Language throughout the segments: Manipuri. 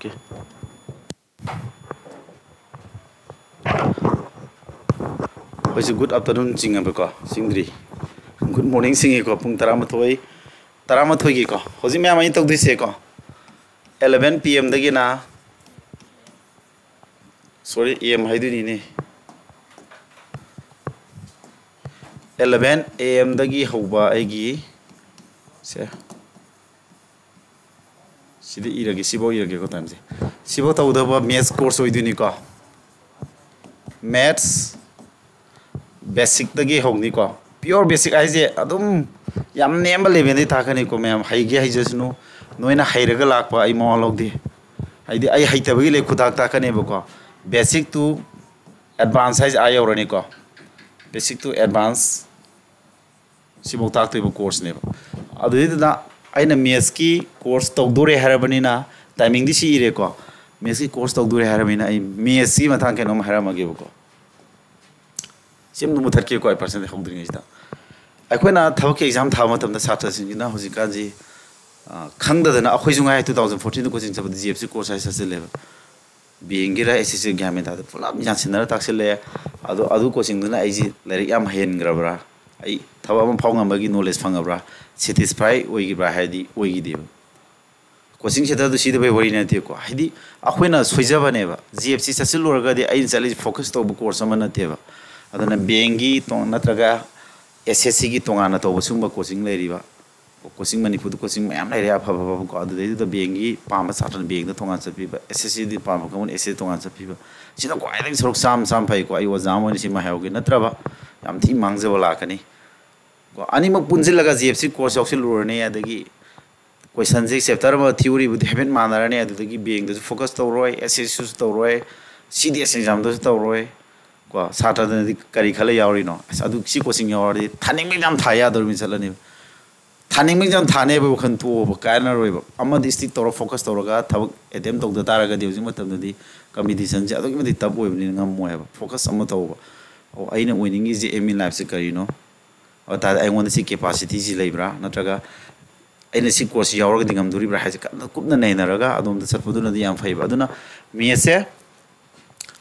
Okay. Hoje good afternoon singa beko singdri. Good morning singi ko pung taramathoi gi ko. Hoji me amai tok dise ko. 11 PM dagi na. Sorry AM haidu ni ne. 11 AM dagi hauba aigi se sidi irage sibo irage ko tamse. Sibo tawdaba maths course hoidu ni ko. Maths basic dagi hogni ko. Pure basic aise adum yam nemba level di thakani ko mem haige haijasnu noina hairaga lakpa ai mo logdi. Haidi ai haitabagi le khudak takane ko. Basic to advanced size ay orani ko. Basic to advanced sibok tak to course ne. Adu da aina maths ki course tawdore harabani na timing di si ire ko. Maths ki course tawdore harabani ai maths ki mathang ke nom haramage ko. Sim numu tharke ko ai percent hogdring ista. Akoina thawke exam thama tamda satra singina hojika ji khangda dana akhoi junga 2014 coaching sabad GFC course ai sa level. Biengira SSC game da pula jan sinara taksele adu coaching dana ai ji lari yam hen grabra ai thaba ma phawng amagi knowledge phangabra satisfy oigibra haidi oigideba coaching cheta du sida bai wari na te ko haidi akhwena soijaba neba GFC sasil lorga de ai chali focus to course amana teba adana bengi to natraga SSC gi tongana to sumba coaching leriba coaching manipur coaching mayam lai ria pha ko adu de bengi pama satan beng da tongan chapiba SSC di pama kamun SSC tongan chapiba sida ko ai sorok sam phai ko ai wajam oni sima hauge natraba yam thi mangje wala kani ko ani mak punjil laga GFC course yaksil lurne adagi question je chapter ma theory bu heaven manarane adagi beng da focus to roi SSC to roi CDS exam do to roi ko sata da kari khala yauri no adu si coaching yauri thaning me jam thaya dor mi chalani thaning me jam thane bu khan to bu kana roi ba amma district to focus to ga thabak attempt to da taraga de jing matam di competition je adu mi tab oi ni ngam mo ba focus amma to ba o aina winning is aim in life se kari no o ta ai won si capacity ji leibra natraga aina si course yaur ga dingam duri bra ha kupna nei na raga adom da sarpu du na di am phai ba aduna mi se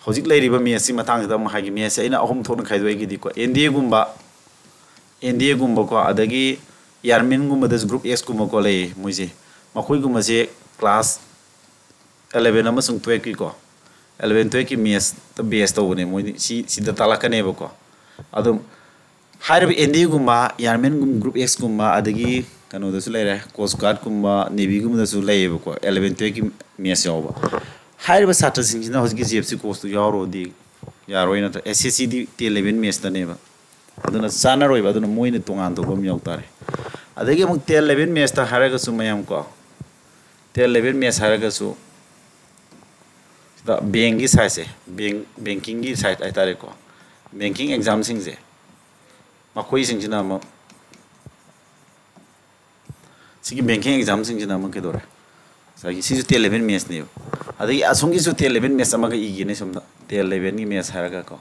hojik leiriba mi asi matang da ma hagi mi ase aina ahum thon khai doi gi di ko NDA gumba ko adagi yarmin gumba das group S gumba ko le muije makhoi gumba se class 11 amasung 12 ki ko 11 12 ki mies ta base to ne moi si da talaka ne ba ko adum hairab NDA gumba yarmin gum group X gumba adagi kano da su leire coast guard gumba navy gumba da su leire ba ko 11 12 ki mies yo ba hairab satra singina hojiki GFC course to yaro di yaro ina ta SSC di 11 mies ta ne ba aduna sana roi ba aduna moi ne tongan to bam yok tare adagi muk 11 mies ta haraga su mayam ko 11 mies haraga su da bengi sai banking gi site ai tare ko banking exam sing je makhoi sing jina ma sigi banking exam sing jina ma ke dora sagi si 11 mies ne adagi asongi su 11 mies ama ga igi ne somda 11 ni mies haraga ko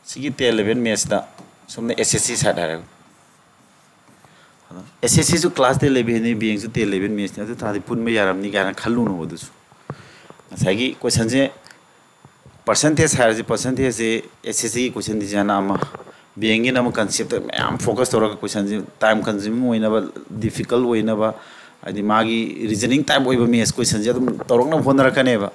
sigi 11 mies da somna SSC site haraga SSC su class 11 ni being su 11 mies ne ta di pun me yaram ni ga na khalu no bodu sagi question je percentage har je percentage je SSC question di jana ama being in ama concept am focus to question je time consuming hoina ba difficult hoina ba adi magi reasoning type oiba mes question je dum torok na phone rakane ba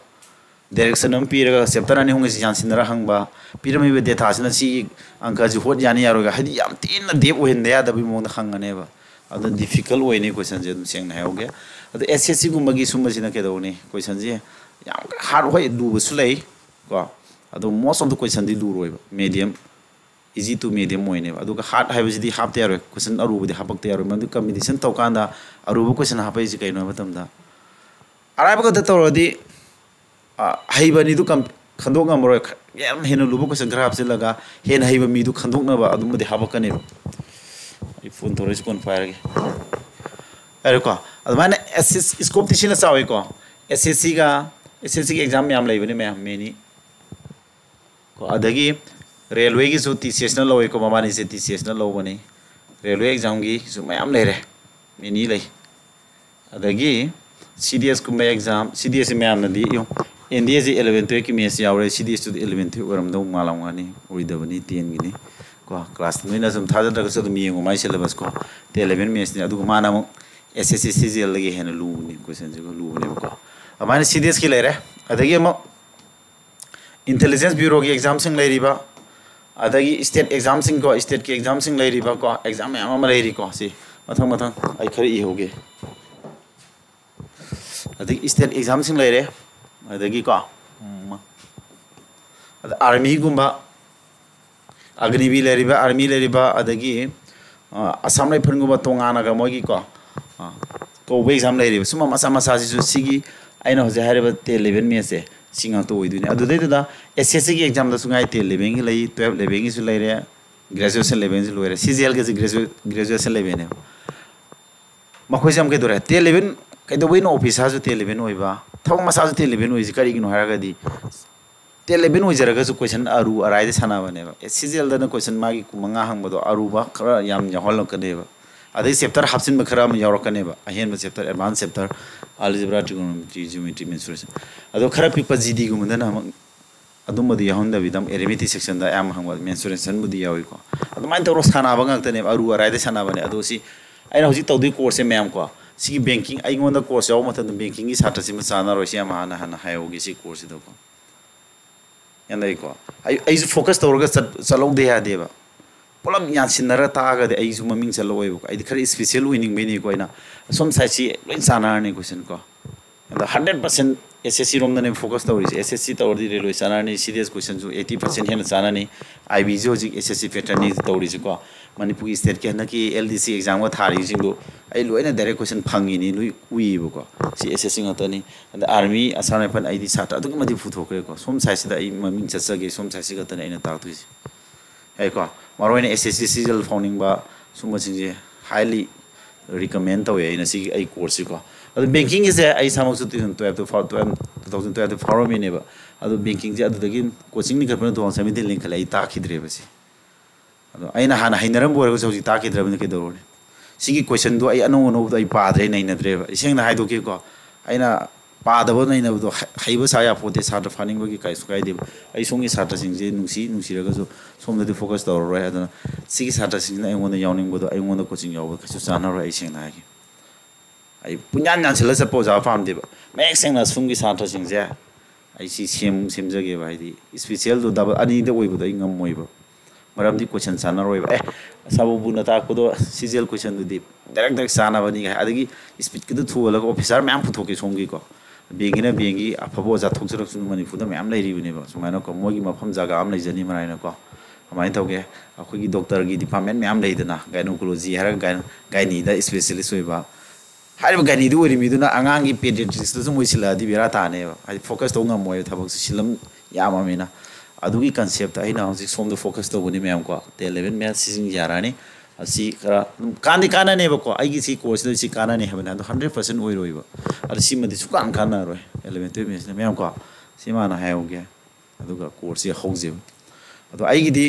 direction am piraga chapter ani hunga si jansin ra hangba pirami be data sina si angka ji hot yani yaro ga hadi yam tin na deep oin da da bi mo na hangane ba adu difficult hoine question je dum seng na hoge adu SSC gumba gi sumba sina ke do ni question je yam hard hoi du su lei ko adu most of the question di du roi ba medium easy to medium moine ba adu ka hard hai bi di hap te yaro question aru bi hapak te yaro mandu competition to kanda aru question hapai ji kai no batam da arai ba ka to di haiba ni du kam khandok ngam roi yam henu lubu question graph se laga hen haiba mi du khandok na ba adu ma di hapak ne I phone thore kon fire ge are ko adu mane SS scope ti sina sawi ko SSC ki exam yam lai bani meni ko adagi railway gi su TCS na loi ko mamani se TCS na lo bani railway exam gi su mayam lai re meni lai adagi CDS kumba exam CDS ma'am नदी यो NDA से 11 12 की मैथ्स यावरे CDS तो 11 12 वरम दो मालूम गानी उड़ीदबनी 10 गिनी को क्लास में ना सम थाजा तक सद मियंगो माइ सिलेबस को 11 मैथ्स ने अदु माना मो SSC CGL लगे है न लूनी क्वेश्चन जो लूने को हमारे CDS की ले रहे अदगी मो इंटेलिजेंस ब्यूरो की एग्जाम सिंग ले रिबा अदगी स्टेट एग्जाम सिंग को स्टेट की एग्जाम सिंग ले रिबा को एग्जाम में आमा ले रि को सी मथंग मथंग आई खरी ई होगे अदगी स्टेट एग्जाम सिंग ले रे अदगी को आर्मी गुम्बा अग्निवी ले रिबा आर्मी ले रिबा अदगी असम राइफल गुम्बा तोंगाना का मोगी को एग्जाम ले रिबा सुमा मसा मसा सिगी आइना होजे हारेबा 11 में से सिंगा तो ओइदुने अदुदैदा SSC की एग्जाम दा सुंगाई 11 की लई 12 11 की सु लई रे ग्रेजुएशन लेवल से लोरे CGL के ग्रेजुएशन लेवल ने मखोय जम के दोरे 11 कइदो बैनो ऑफिस हाजु 11 ओइबा थौ मसा जु 11 ओइजि करी गिनो हारागदी 11 ओइजरगा जु क्वेश्चन अरु अराइदे साना बनेबा CGL दा क्वेश्चन मागी कुमंगा हंगबदो अरुबा खरा याम याहलकनेबा अदे चैप्टर हाफसिन बखरा म यावरकनेबा अहेन chapter advance chapter algebra trigonometry geometry mensuration अदो खरा पिपा GD गुमदना हम अदुमदि याहंदा विदम एरिथमेटिक सेक्शन दा याम हंगबा मेंसुरेशन बुदि याविको अदुमाइन तौरो सानाबा ngaktane अरु अराइदे सानाबने अदो सी आइना हजि तौदि कोर्स मैम को सी बैंकिंग आइगोंदा कोर्स याव मथन बैंकिंग की छात्र सिम चाना Rossi ama hana hana hayogi si course do ko yandai ko ai focus tawrga chalou de ya deba polam yan sinara ta ga de ai su maming chaloi ko ai khari special winning beni ko ina som sai si loin sana ne question ko and 100% SSC rom ne focus tawri SSC tawri re loi sana ne serious question ju 80% hen sana ne IB jo ji SSC pattern ni tawri ji ko manipur state ke na ki LDC exam ko thari jing do ai loina direct question phangi ni lui ui ko si SSC ngata ni and army asana pan ID sata adu ma di phu thokre ko som sai si da ai maming chachage som sai si ga ta ne ta tu ji ai ko maroina SSC CGL founding ba sum jing je highly recommend tawe ina si ai course ko adu banking is ai samok su 2012 to follow me neba adu banking je adu dagin coaching ni kapna 2017 link lai ta khidre ba si adu aina hana hainaram bo ko ji ta khidre ba ke do sigi question do ai anu no ai padre nei na dre ba iseng na hai do ke ko aina पादब नहीं हईब साया पोते छात्र फानिंग कई सुखाई आई सोंगी छात्र नुसीरगो सोमद फोकस तौर छात्र अगोंद कोचिंग याव कई चानर सेंगना है पुण्यान नानसल चप ओजा पामदेब मैक सेंगना सूंगी छात्र सेमजगे है स्पेशल डबल अनीद गमोब मरमदी क्वेश्चन चानर साबुना ताकद CGL क्वेश्चन डायरेक्ट डायरेक्ट चानबनी स्पीड की थोल ऑफिसर मैम पुथोके सोंगी को बेंगिना बेंगी अफब ओजा थोक्सरक्सु मणिपुरदा मैम लेरिबनेबा सुमाइना को मोगी मफम जगह आम लेजनी मराइना को अमाइन तौगे अखोगी डॉक्टर की डिपार्टमेंट मैम लेदना गाइनोकोलॉजी हर गाइनी दा स्पेशलिस्ट होइबा हारिबा गाइनी दु ओरिमिदुना आंगांगी पेडियाट्रिक्स दु मोइसिलादि बेरा तानेबा हाइ फोकस तो ngam थबक सिलम यामामिना अदुगी कंसेप्ट आइना हजि सोमदो फोकस तौबनी मैम को 11 math सिजिंग यारानी asi kara kandi kana ne ba ko ai si course da si kana ne habana 100% oi roi ba ar si ma di su kan kana roi element me ne me ko si ma na hayo ge adu ga course ya hauze adu ai gi di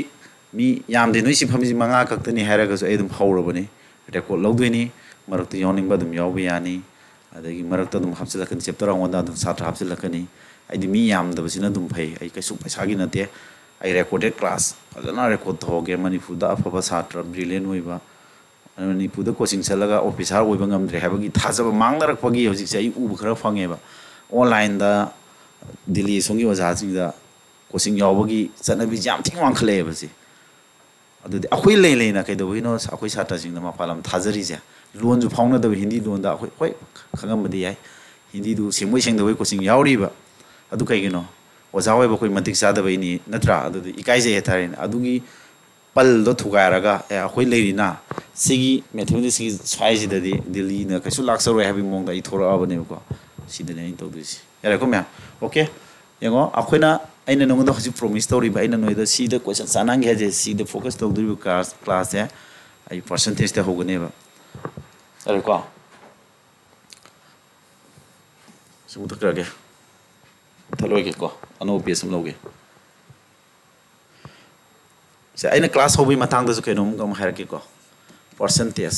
mi yam de noi si pham ji manga kak tani haira ga so ai dum hauro bani record logdoi ni marak tu yoning ba dum yaw ba yani adagi marak tu dum hapsila kan chapter ang wanda dum satra hapsila kan ni ai di mi yam da basina dum phai ai kai su paisa gi na te I recorded class adana record thoge manipur da afaba satra brilliant hoiba manipur da coaching chalaga officer hoiba ngamdre habagi thajaba mangdarak pagi hojik sai u khara phangeba online da delhi songi oja jing da coaching yawbagi chanabi jam thing wangkhale ba si adu de akhoi lei na kai do hino akhoi satra jing da mapalam thajari ja lon ju phawna da hindi lon da akhoi hoi khangam badi yai hindi du semoi seng da coaching yawri ba adu kai gino ओजा होइबा कोइ मतिक सादबैनी नत्रा अदु इकाइजे हेथारिन अदुगी पल दो थुगारगा ए अखोइ लेरिना सिगी मैथमेटिक्स की स्वाइजि ददि दिल्ली न कैसु लाक्सरो हैबि मोंग दा इ थोरा अबने को सिदने इन तोदुसि यारे को म्या ओके यंगो अखोइना आइना नंगो हजि प्रॉमिस तोरि बा आइना नोइदा सी द क्वेश्चन सानांग हेजे सी द फोकस तोदुरि क्लास है आई परसेंटेज द होगने बा यारे को सुमुत करगे थलोगे को अनो पेस हम लोगे से आइना क्लास होबि मथांग दसु केनो गम हारके को परसेंटेज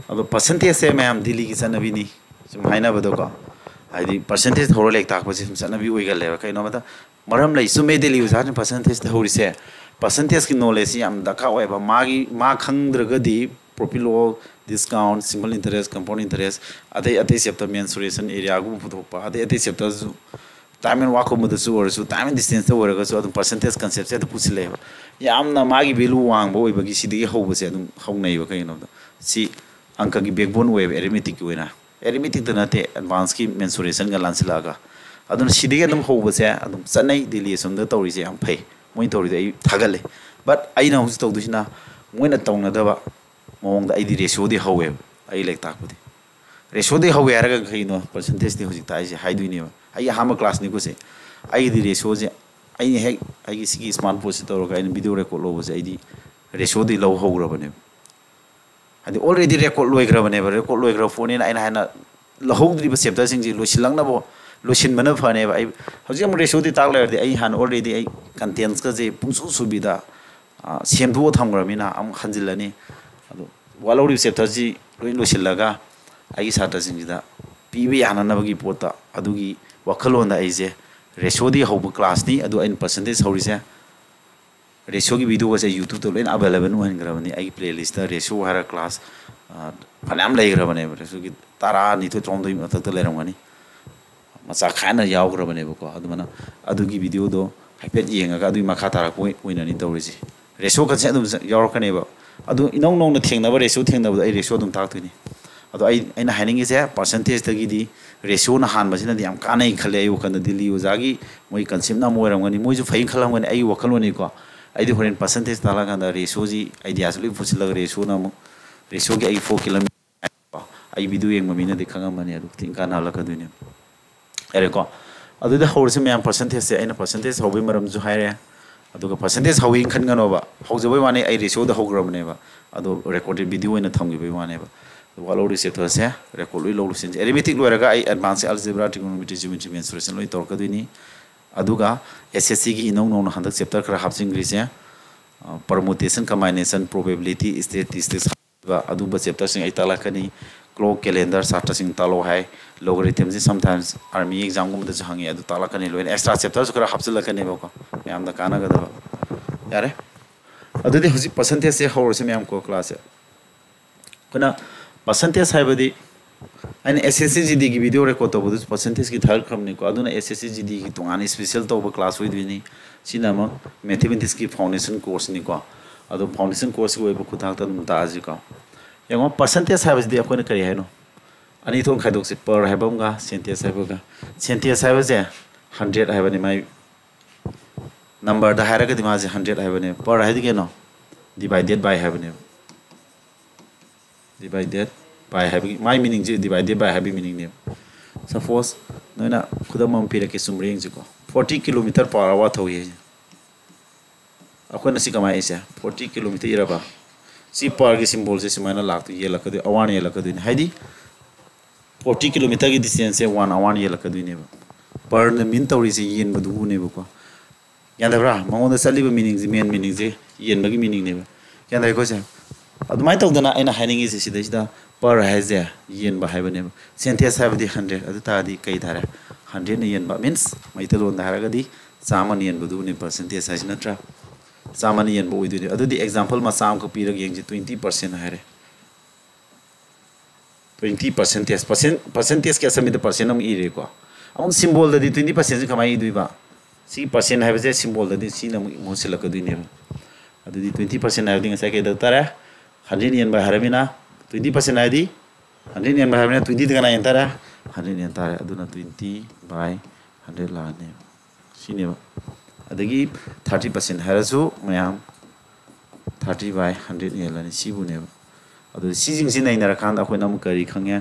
अब परसेंटेज से मैम दिल्ली की चनबीनी सुम हाइनाबदो हाइदी परसेंटेज थोरो लेक ताकबसे सुम चनबी ओइगलेबा कइनो मत मरम लै सुमे दिल्ली उजान परसेंटेज द होरिसे परसेंटेज की नॉलेज याम दका ओइबा मागी मा खंगद्रगदी profit loss discount simple interest compound interest अदे अदे चैप्टर मेंसुरेशन एरिया गु फुथोपा अदे चैप्टर टाइम एंड वाक मदसु ओरसु टाइम एंड डिस्टेंस ओरगसु अदु परसेंटेज कांसेप्ट से पुछले यामना मागी वैल्यू वांगबो ओइबगी सिदि हौबसे अदु हौनैबा कइनो सी अंक की बैकबोन वेब एरिमेटिक की एरिमेटिक तो नाते एडवांस की मेंसुरेशन का लांसलागा अदुन सिदि अदुम होबसे अदुम चनै दिल्ली सोमदा तौरिसे याम फै मोइ तौरिदे आई थागले बट आइना हुस तौदुसिना मोइना तौनदबा मोंगदा आइदि रेशियो दि हौवे आई लेक ताकबदि रेशियो दि हौवे हारगा खैनो परसेंटेज दि हुजि ताइसे हाइदुइनेबा आई हाम क्लास नि कुसे आइदि रेशियो जे आई हेक आइगि सिगी स्मार्ट फोन से तौरगा आई वीडियो रिकॉर्ड लोबसे आइदि रेशियो दि लौ हौग्रबने अदि ऑलरेडी रिकॉर्ड लोइग्रबने रिकॉर्ड लोइग्र फोन इन आइना हाना लहौद्रिब चैप्टर सिंग जि लोसिलंगनबो लोसिनबन फनेबा आई हजिम रेशियो दि ताक लेरदि आई हान ऑलरेडी आई कंटेंट्स का जे पुंसु सुबिदा सेमदो थमग्रमिना अम खंजिलनी अदो वालौरि चैप्टर जी लोइ लोसिलगा आई छात्र सिंग जिदा पीबे याननबगी पोता अदुगी वखलोंदा आइजे रेशियो दि हौब क्लास नि अदो इन परसेंटेज हौरिसे रेशियो की वीडियो से यूट्यूब तो लेन अवेलेबल होनग्रबनी आई प्लेलिस्ट रेशियो हर क्लास फनाम लेग्रबने रेशियो की तारा निथो त्रोमदोइ मथक लेरमगनी मचा खाना यावग्रबनेबको अदुमना अदुगी वीडियो दो हाइपेट येंगा अदुइ मखा तारा पोइननि तौरिसि रेशियो कसे अदुम यावरकनेबा अदु इनौ नौना थेंनबा रेशियो थेंनबा आई रेशियो अदुम ताक्तोइनि अदो आइना हाइनिंगिसे परसेंटेज तगिदी रेशियो ना हानबसिना याम कानै खले आई वखन दिल्ली ओजागी मोइ कन्सेप्ट ना मोरमगनी मोइजु फै खलमगनी आई वखलोनी को आई होरेन परसेंटेज तालागांदा रेशियो जी आइडिया से फुसिलग रेशियो ना रेशियो की आई 4 किलोमीटर आई वीडियो येंग ममीना दिखांगमने अदु थिंका नालकदुने एरेको अदुदा होरसे मैम परसेंटेज से आइना परसेंटेज होबे मरम जु हायरे अदुगा परसेंटेज होई खनगनोबा होजबे वाने आई रेशियो दा होग्रबनेबा अदु रिकॉर्डेड वीडियो ओइना थमगिबे वानेबा वालौरि चैप्टर से रिकॉर्ड लोइ लौलुसिन एरिमेटिक लोरगा आई advance algebra trigonometry geometry mensuration लोइ तोरकदुनी अदुगा एसएससी की इनौ नौ हंदक चैप्टर खरा हापसिंग्रिसे परमुटेशन कम्बाइनेशन प्रोबेबिलिटी स्टैटिस्टिक्स अदुबा चैप्टर सिंग आई तालाकनी क्लॉक कैलेंडर छात्र सिंग तालो है लोगरिथम से समटाइम्स आर्मी एग्जाम गुम दज हंगे अदु तालाकनी लोइन एक्स्ट्रा चैप्टर खरा हापसिलकनी बको मैम दा काना गदबा यारे अदुदि हुजि परसेंटेज से होरसे मैम को क्लास है कना परसेंटेज हाइबदी आइन एसएससी जीडी की वीडियो रिकॉर्ड तब परसेंटेज की थर्ड क्रम को अदुना एसएससी जीडी की तोंगानी स्पेशल तब क्लास होइदुनी सिनाम मैथमेटिक्स की फाउंडेशन कोर्स नि को अदु फाउंडेशन कोर्स को खुथाक तम ताजी को यंगो परसेंटेज हाइबदी अकोन करी हैनो अनि थों खाइदोक से पर हाइबमगा सेंटेज हाइबजे 100 हाइबनी माइ नंबर द हाइरग दिमाजे 100 हाइबने पर हाइदि केनो डिवाइडेड बाय हाइबने divided by having my meaning divided by having meaning name suppose noina khudam am pira ke sumring jiko 40 km/h thoye akona si kama ise 40 km iraba si par ke symbol se simana laktu ye lakadu awan ye lakadu haidi 40 km की distance से 1 hour ये लकदुई ने पर न मिन तौरी से येन बदु ने बको यादबरा मंगोन सलीब मीनिंग जे मेन मीनिंग जे येन बगी मीनिंग ने यादय को से अदुमाय तौदना आइना हाइनिंग इसे सिदा पर हाइजे येन बा हाइबने सेंटेंस हाइबदी 100 अदु तादी कई थारे 100 ने येन बा मींस मैतलोन हारगदी चामन येन बदु ने परसेंटेज हाइज नत्रा चामन येन बो उइदु अदु दी एग्जांपल मा चाम को पीरग येंग 20% हारे 20% percentage के समित परसेंट हम इरे को हम सिंबल ददी 20% से कमाई दुइबा सी परसेंट है बजे सिंबल ददी सी नम मोसिलक दुइने अदुदी 20% है दिंग सके दतारे 100 yen by haramina 20% है दी 100 yen by haramina 20 दगना यंतारे 100 yen तारे अदुना 20 by 100 लाने सिनेमा अदगी 30% है रसु मयाम 30 by 100 yen लाने सिबुने अदु सिजिंग सि नाइनर खान अखोय नम करी खंगे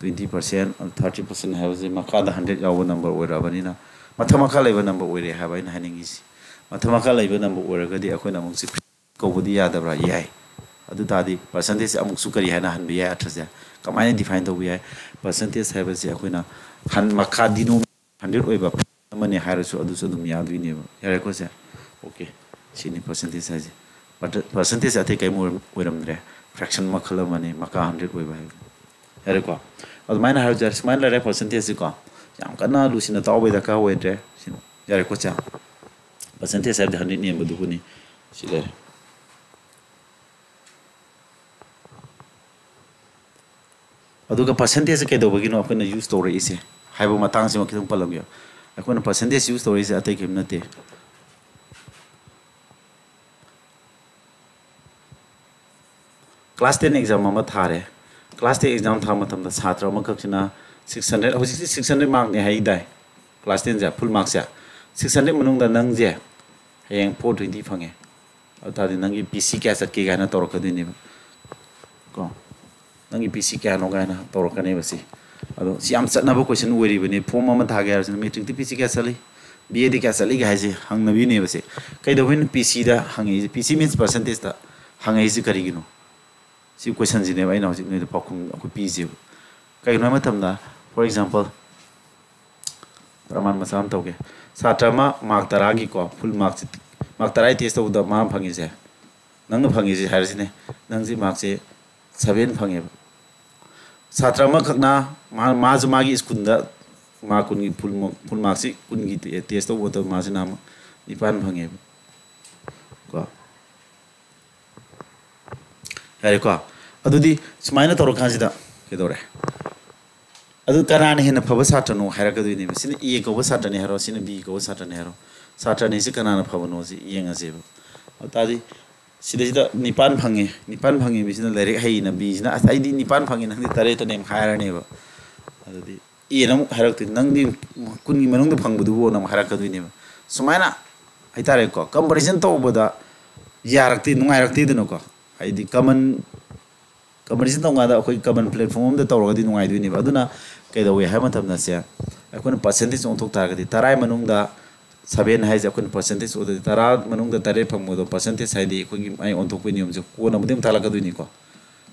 20% और 30% है जे मखा द 100 याव नंबर ओइराबनिना मथमखा लेबा नंबर ओइरे हाबाइन हानिंगिसि मथमखा लेबा नंबर ओइरगदि अखोय नम सि कोबुदि यादबरा याय अदु तादि परसेंटेज अमुक सु करी हाना हन बिया अथसे कमाय डिफाइन तो बिया परसेंटेज है बसे अखोयना हन मखा दिनो 100 ओइबा मने हारसु अदु सु दुम यादुइने यारे को से ओके सिनि परसेंटेज है बट परसेंटेज अथे कै मोर ओइरमद्रे fraction makhala mani maka 100 oi bai yare ko admaina har jar smile re percentage ko yam kana lusina tawbe da ka wete sin yare ko cha percentage have 100 ni amadu ni sile aduga percentage ke do bagino apna use story ise haibo matang se makithum palam yo akona percentage use story ise atai kem nate class 10 exam ma thare class 10 exam tha matam da chhatra ma kaksina 600 hoji 600 mark ne hai dai class 10 ja full mark ja 600 manung da nang je heng 420 phange ata di nangi pc kya sat ke gana tor ka dini ko nangi pc kya no gana tor ka ne basi ado siam satna ba question wori bani form ma tha ga ya metric ti pc kya sali ba di kya sali ga je hang na bi ne basi kai do bin pc da hangi pc means percentage da hangi ji kari gino si question ji ne ba ina ji ne pa khum ko pc kai no ma tam da for example praman masam to ke satra ma mark taragi ko full mark mark tarai test to da ma phangi je nang phangi je har sine nang ji mark je 7 phangi satra ma khakna ma ju ma gi school da ma kun gi full mark si kun gi test to to ma ji nam nipan phangi ko hari ko adudi sumaina toro khan ji da ke dore adu karane hena phaba satra no haira ka duini sine e ko satra ne haro sine b ko satra ne haro satra ne si kanana phaba no si yenga se tadi sida nipan phangi bi sina lere hai na bi sina ai di nipan phangi nang di tare to nem haira ne ba adu di e nam haira tu nang di kun gi manung da phangbu du bo nam haira ka duini sumaina ai tare ko comparison to boda yarakti nungai rakti de no ko ai di comparison to ngada koi common platform da tawra di nungai duini ba aduna kai da we ha matam na sia akon percentage on thok tar ga di tarai manung da 7 hai ja kun percentage o da tara manung da tare phangmo do percentage hai di koi ai on thok ni jo ko na mudim thala ga duini ko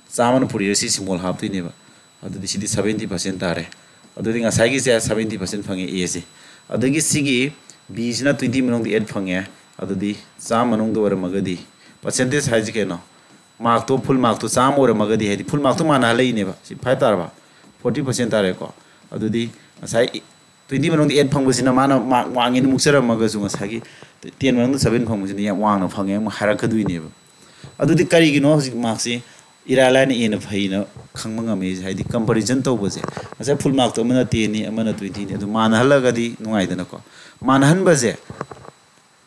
saman puri si small half duini ba adu di sidi 70% tare adu di nga sai gi 70% phangi a si adu gi sigi b sina 20 manung di 8 phangi adu di sam manung do war magadi percentage hai ji ke no mark to full mark to sam or magadi hai full mark to mana lai ne ba si phai tar ba 40% tare ko adu di sai 20 manung 8 phangbu sina mana mark wangi ni muksara maga su ngasai gi 10 manung 7 phangbu sina ya wang na phange ma hara ka dui ne ba adu di kari gi no mark si irala ni ena phai na khangma ngame hai di comparison to bo je asa full mark to mana 10 ni amana 20 ni adu mana hala ga di nungai dana ko mana han ba je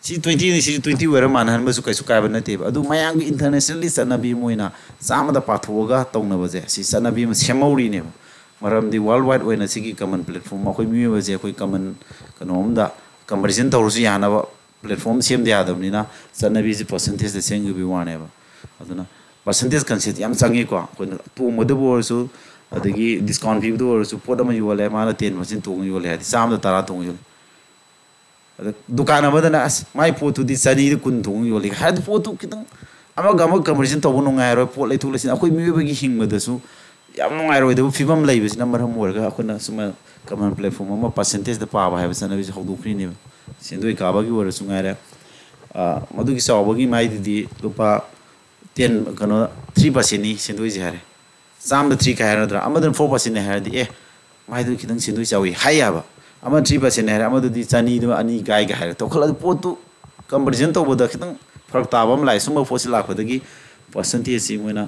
si 20 ni si 20 wera mana han ba su kai su kai ba na te ba adu mayang gi internationally sanabi moina sama da pathoga tongna ba je si sanabi ma semauri ne ba maram di worldwide oina sigi common platform ma khoi mi ba je khoi common kanom da comparison tawru yana ba platform sem de adam ni na sanabi ji percentage de seng bi wane ba aduna percentage concept yam changi ko ko to modu bo su adagi discount fee do su poda ma yole ma na 10% to yole hadi sam da tara to yole dukan amada na mai potu di sani kun thong yole had potu kitang ama gama comparison to no ngai ro pot lai thu lesin akoi mi bagi hing ma da su yam no ngai ro de fibam lai bis number ham wor ga akona suma common platform ma percentage da pa ba ha sana bis hodu khri ne sendoi ka ba gi wor su ngai ra madu gi saw ba gi mai di lupa 10 kano 3% ni sendoi ji hare sam da 3 ka hare dra amadan 4% ne hare di mai du kitang sendoi chawi hai ya ba ama 3% ne hare amadu di chani du ani gai ga hare to khala potu comparison to boda kitang farak ta bam lai suma fosi la khadagi percentage si moina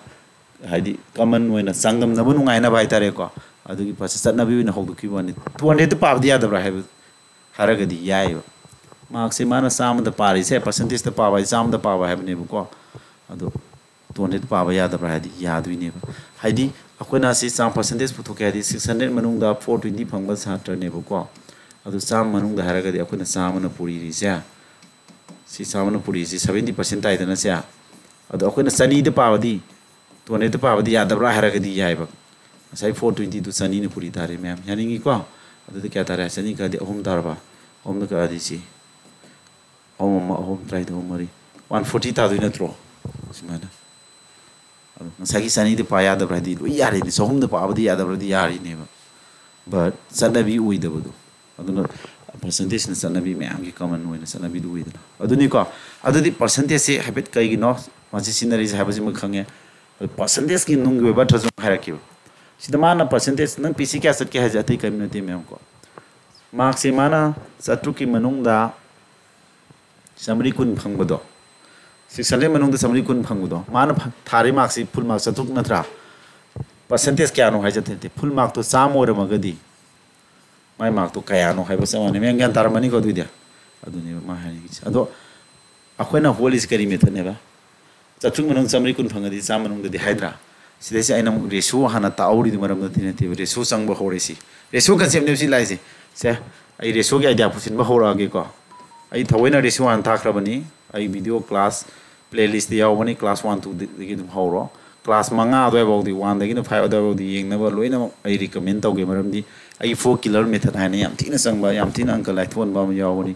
haidi common moina sangam na bunu ngai na bai tare ko adugi percentage na bi na hodu ki wani 200 to pa dia da bra have haraga di yai mark se mana sam da pari se percentage da pa bai sam da pa bai have ne ko adu 200 pa bai ya da bra di ya du ne haidi akoina si sam percentage putu ke di 600 manung da 420 phangba sa tar ne ko adu sam manung da haraga di akoina sam na puri ri se si samana puri si 70% tai dana sia ado akoina sani de pawadi to ne de pawadi ya dabra hara gadi yai ba sai 420 to sani ne puri tare mem yani ngi ko ado de kya tare sani ka di ahum darba ahum da ka di si ahum trai do mari 140 ta do na tro simana ado sagi sani de pa ya dabra di lo yari ni so hum de pawadi ya dabra di yari ne ba but sanabi ui da bodo ado percentage na sanabi me amgi common hoina sanabi du idana aduni ko adudi percentage se habit kai gi no masi scenery se habaji ma khange percentage की नुंग वे बात रजों है रखियो सिद्ध माना परसेंटेज नंग पीसी क्या सट क्या है जाती कम्युनिटी में हमको मार्क्स से माना सत्रुक की मनुंगदा समरी कुन फंगबदो 600 मनुंगदा समरी कुन फंगबदो माना थारे मार्क्स से फुल मार्क्स सत्रुक नत्रा परसेंटेज क्या नो है जाते थे फुल मार्क तो साम और मगदी माय मार्क तो क्या नो है बस वाने में ज्ञान तार मनी को दुदिया अदुने मा है अदो अखोना होल इस करी मेथड ने बा सत्रुक मनुंग समरी कुन फंगदी साम मनुंगदी हाइड्रा सिदेसे आइना रेशो हाना ताउरी मरम नथि रेशो चंग होरेसी रेशो कंसेप्ट ने लाइसे से आई रेशो की आइडिया पुसिन होरागे को आई थवैना रेशो हान थाख्रबनी आई वीडियो क्लास प्लेलिस्ट यावनी क्लास 1 2 दगी दम होरो क्लास मंगा अदवाइबाउदी 1 दगी 5 अदवाइबाउदी येंगनबा लोइना आई रिकमेंड तौगे मरमदी आई 4 किलर मेथड हाने याम थिना संगबा याम थिना अंक लाइथोन बा यावनी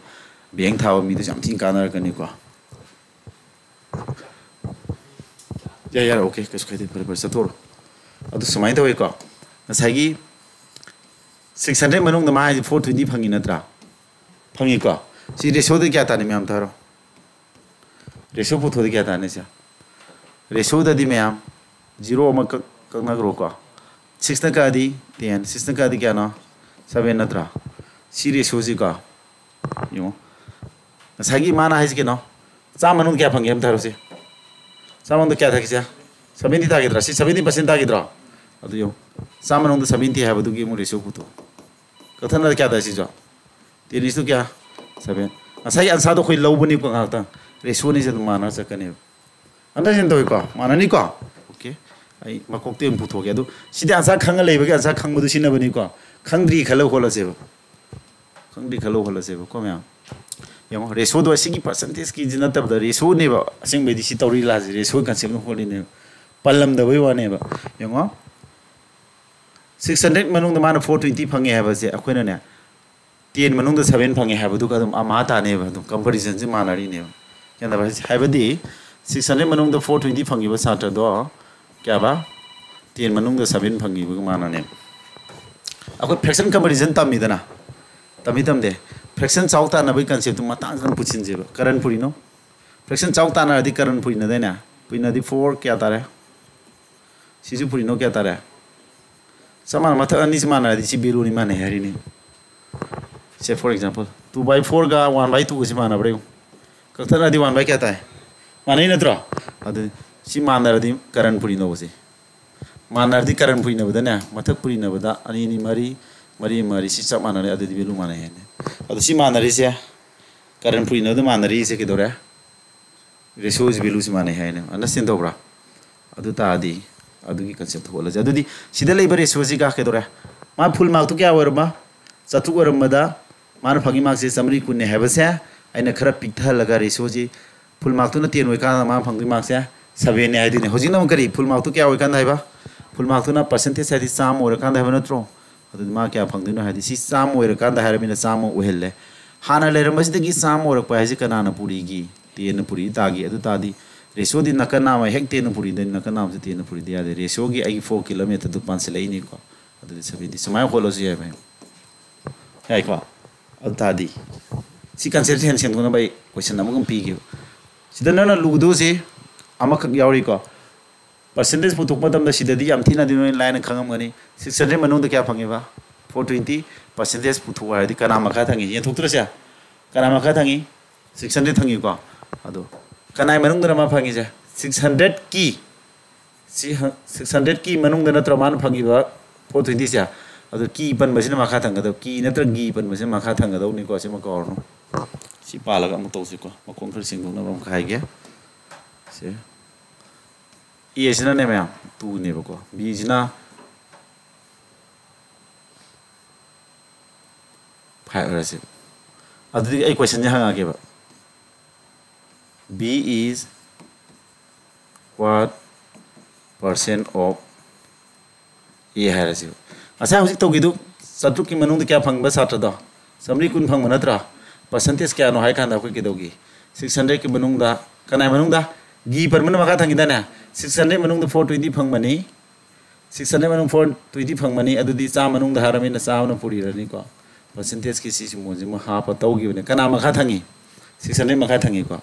बेंग थाव मी याम थिन कानर कनी को यार ओके कस खाइदे पर सतोर अदु समाय तवे को नसागी 600 मनोंग मा 420 फंगी नत्रा फंगी को सी रेशो दे क्या ताने म्याम थारो रेशो पुथो दे क्या ताने से रेशो ददी म्याम 0 अमा कना ग्रो को 6 न का दी 10 6 न का दी क्या ना 7 नत्रा सी रेशो जी का यो नसागी माना है के नो चा मनोंग क्या फंगी हम थारो से सामान तो क्या था किसी 70 था किधर 70% था किधर अदु यो सामान तो 70 है बदुगी मु रेशो पुतो कथन ना क्या था सी जो तेरी तो क्या 7 असai ansa तो कोई लव बनी को आता रेशो नहीं से तो माना सकने अंदर जिन तो को माना नहीं को ओके आई मकोक्ते पुतो गया तो सीधे अंसा खंग ले बगे अंसा खंग बदु सिना बनी को खंगद्री खलो खोला से खंगद्री खलो खोला से को म्या यमो रेशो दो सिगी परसेंटेज की जिना तब द रेशो ने बा असिंग बेदि सि तौरी ला रेशो कंसेप्ट न होली ने पल्लम द बै वाने बा यमो 600 मनुंग द मान 420 फंगे है बसे अखोना ने 10 मनुंग द 7 फंगे है बदु का अमा ता ने बा कंपैरिजन से मानारी ने याना बा हाइबदी 600 मनुंग द 420 फंगी बा सात्र दो क्या बा 10 मनुंग द 7 फंगी बा माना ने अखो फ्रैक्शन कंपैरिजन तमी दना तमी तम दे फ्रैक्शन चाउता नबै कन्सेप्ट मतांग जन पुछिन जेब करन पुरी नो फ्रैक्शन चाउता ना दि करन पुरी न देना पुरी न दि 4 क्या तारे सिजु पुरी नो क्या तारे समान मथ अनि समान दि सि बिरु नि माने हरि नि से फॉर एग्जांपल 2/4 गा 1/2 सि माना बरे कथन दि 1 क्या ताए माने नत्र अदि सि माना दि करन पुरी नो बसे माना दि करन पुरी न बदना मथक पुरी न बदा अनि नि मरी मरी सि सब माना अदि बिरु माने है अदु सि मानरी से करन पुरी न द मानरी से किदोरे रेशो इज वैल्यू से माने है ने अंडरस्टैंड दोब्रा अदु तादी अदु की कांसेप्ट होला जे अदुदी सिदा लेब रेशो जी का किदोरे मा फुल मार्क तो क्या वरबा चतु वरमदा मान फगी मार्क से समरी कुन ने हेबसे आइना खरा पिक्था लगा रेशो जी फुल मार्क तो न 10 होय का मा फंगी मार्क से 7 ने आइदि ने होजिन न करी फुल मार्क तो क्या होय का हाइबा फुल मार्क तो न परसेंटेज आइदि साम और का हाइबा नत्रो अदु मा क्या फंगदिनो हाइदि सि साम और का हाइरमिना साम ओहेले हाना लेरमबसिदगी साम और पाइजे कनाना पुरीगी तेन पुरी तागी अदु तादी रेशो दि नकना मा हेक तेन पुरी दि नकना से तेन पुरी दिया दे रेशो गी आई 4 किलोमीटर दु पान से लेनी को अदु सबिदि समय खोलो से है भाई है को अदु तादी सी कंसेप्ट हेन सेन कोना भाई क्वेश्चन अमगम पीगे सिदा न लुगदो से अमक यावरी को परसेंटेज पुथोक मतम द सिददी याम थिना दिनो लाइन खंगम गनी 600 मनु द क्या फंगेबा 420 परसेंटेज पुथो हादि कना मखा थांगी ये थोकत्रसे कना मखा थांगी 600 थांगी को अदो कनाय मनु द मा फंगी जे 600 की 600 की मनु द नत्र मान फंगीबा 420 से अदो की पन बसिना मखा थांगदो की नत्र गी पन बसिना मखा थांगदो नि को से म कौरनो सी पालगा म तौसी को म कोंखर सिंगो न बम खाइगे से ए सिना ने मैम 2 ने बको बी सिना 5 रसे अदि आई क्वेश्चन जे हांगा के बा B is what percent of A है रसे अच्छा हुजिक तो गिदु सत्रु की मनुंग क्या फंगबा सात्र द समरी कुन फंग मनत्रा परसेंटेज क्या नो हाय खांदा को किदोगी 600 की मनुंग दा कनाय मनुंग दा गी पर मन मखा थांगिदा ना 600 मनुंग द 420 फंग मनी 600 मनुंग 420 फंग मनी अदुदी चा मनुंग दा हारमिन चावना पुरी रनी को परसेंटेज की सी मोजे म हाफ तौगी ने कना मखा थांगी 600 मखा थांगी को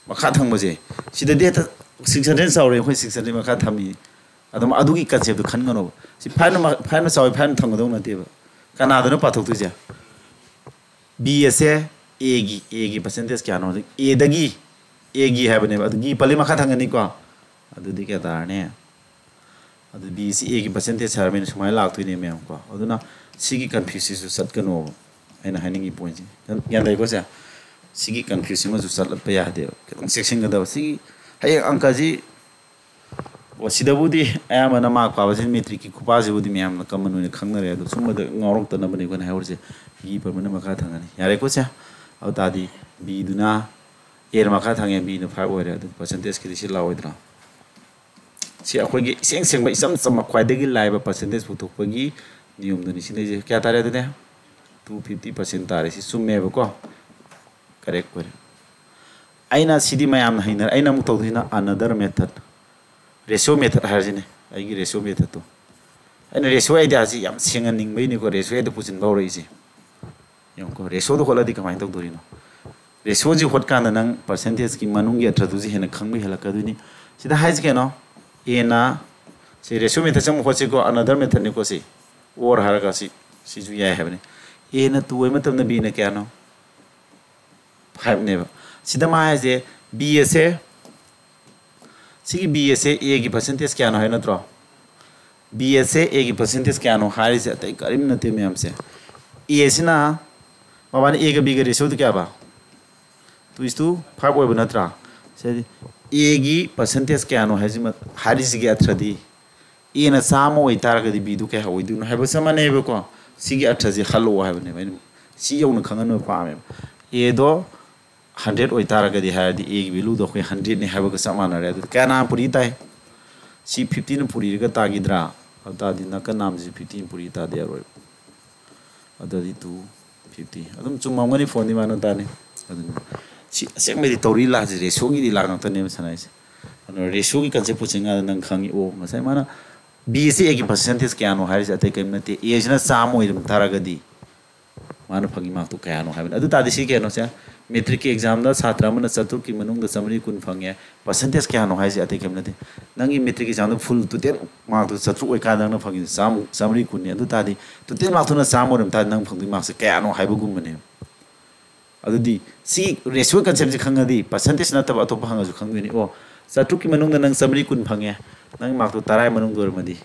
makha thangbaje sida de 600 saure khoi 600 makha thami adum adugi concept du khan ngano si final sawe final thangdo na teba kana da no pathok tu ja b ase a gi percentage kya no a dagi a gi have ne adu gi pali makha thangani ko adu di kya tar ne adu b si a gi percentage har men sumai lak tu ne me ko aduna sigi confusion su sat kano aina haningi point yan dai ko sa sigi confusion ma su sat pa ya de section ga da sigi hay angka ji wasida budi ayama na mak pa basin metric ki kupa ji budi myam na common ne khangna re do summa da ngorok ta na bani ko na haurse gi par mana makha thangani yare ko cha au ta di b duna er makha thange b na 5 ore adu percentage ki si lawoidra si akhoi gi seng seng ba isam sam khwai de gi lai ba percentage putok pa gi niyom dani si ne kya tare de 250% tare si summe ba ko correct ko aina sidi mayam na hina aina mu to hina another method ratio method harjine aigi ratio method to aina ratio idea ji yam singa ning bai ni ko ratio de pusin baw rei ji yam ko ratio do hola di kamai tok dori no ratio ji hot kan nang percentage ki manung ya thadu ji hena khangbai hala ka duni sida hais ke no a na si ratio method sam ho ko another method ni ko si or har ka si ju ya have ne a na 2 matam na b na kya no 5 ne ba sida ma je b se sigi BSA A की percentage क्या ना है ना तो BSA A की percentage क्या ना हारी से अतः करीब न ते में हमसे A से ना माबान A का B का ratio तो क्या बा तो इस तो 5 वो बना त्रा से A की percentage क्या ना है जिम हारी से क्या त्रा दी A ना सामो इतार का दी B तो क्या है वो इधर ना है बस समान है वो को सिगी अच्छा से खालो है बने मैंने सी यो न खाना न पामे A दो 100 oi taraga di ha di a value do khoi 100 ne ha ba ka samana re kana puri tai si 15 puri ga ta gi dra ta di na ka nam ji 15 puri ta de ro ada di 250 adum chum ngani phone ni mano ta ne adum si asek me di tori la ji re so gi di la na ta ne sanai se ano re so gi concept puchinga nang khangi o masai mana b se gi percentage kya no ha ri ate kem na te a jina samo idum taraga di mana phagi ma tu kya no ha adu ta di si ke no se metric exam da satra mana chatur ki manung da samri kun phangya percentage kya no hai se ate kem na te nangi metric exam da full to ten mark to chatu oi ka dang na phagi samri kun ne adu ta di to ten mark to na samoram ta nang phangdi mark se kya no hai bu gum ne adu di si ratio concept ji khanga di percentage na ta ba to phanga ju khangwe ni o chatu ki manung da nang samri kun phangya nang mark to tarai manung dor ma di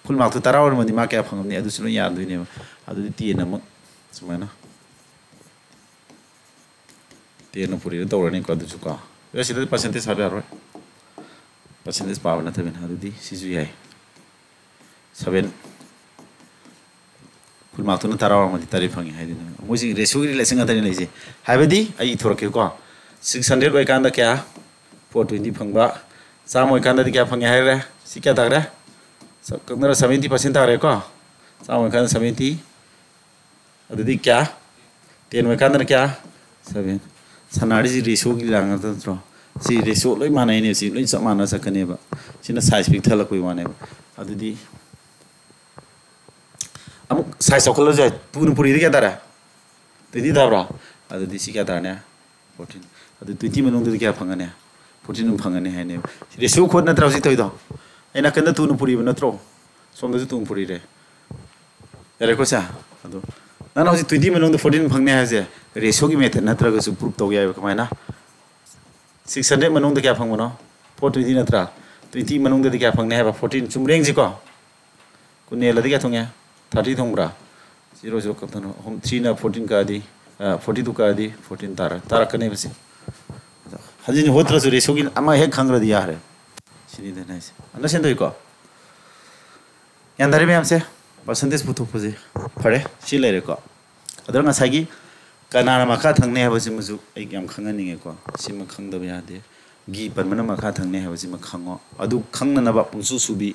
full mark to tara or ma di ma kya phangam ni adu sino ya du ne adu di ti na ma sumana Tiada puri itu orang ni kau tu juga. Ya sih tu percentage ada apa? Percentage power nanti ben ada di sisi ya. Saben full mark tu nanti tarawang mati tarif hangi hai di. Musim ratio ni leseng ada ni lagi. Hai bedi, ayi thora kau kau. 600 oi kanda kya? 420 phangba. Sam oi kanda di kya phangi hai re? Si kya tak re? Kau 70% tak re kau? Sam oi kanda 70. Ada di kya? 10 oi kanda kya? 7. Sanari si ratio ki lang ata tro si ratio loi mana ini si loi sama na sakane ba sina size big thala koi wane ba adu di amu size okolo ja tu nu puri kya dara tedi da bra adu di si kya dara ne 14 adu 20 manung de kya phangane 14 nu phangane hai ne ratio khod na tra si toi do aina kanda tu nu puri ba na tro som da tu nu puri re yare ko sa adu na na si 20 manung de 14 phangne ha je ratio की method नत्र का सु proof तो गया है कमाई ना 600 मनों तो क्या फंग बनो 420 नत्र 20 मनों तो क्या फंगने है 14 चुमरेंग जी को कुन्ने लदी क्या थोंगे 30 थोंगरा 00 कब तनो हम 3 ना 14 का दी 42 का दी 14 तारा करने बसे हजिन होत्र सु ratio की अमा है खंगरा दिया है सिनी देना है अन्ना सेंदो इको यांदारे में हमसे percentage पुतो पुजे पड़े सिले रे को other ngसागी Karena maka thang ne haba si muzu ai yam khanga ninge ko sima khang da ya de gi par mana maka thang ne haba si ma khango adu khang na ba pungsu subi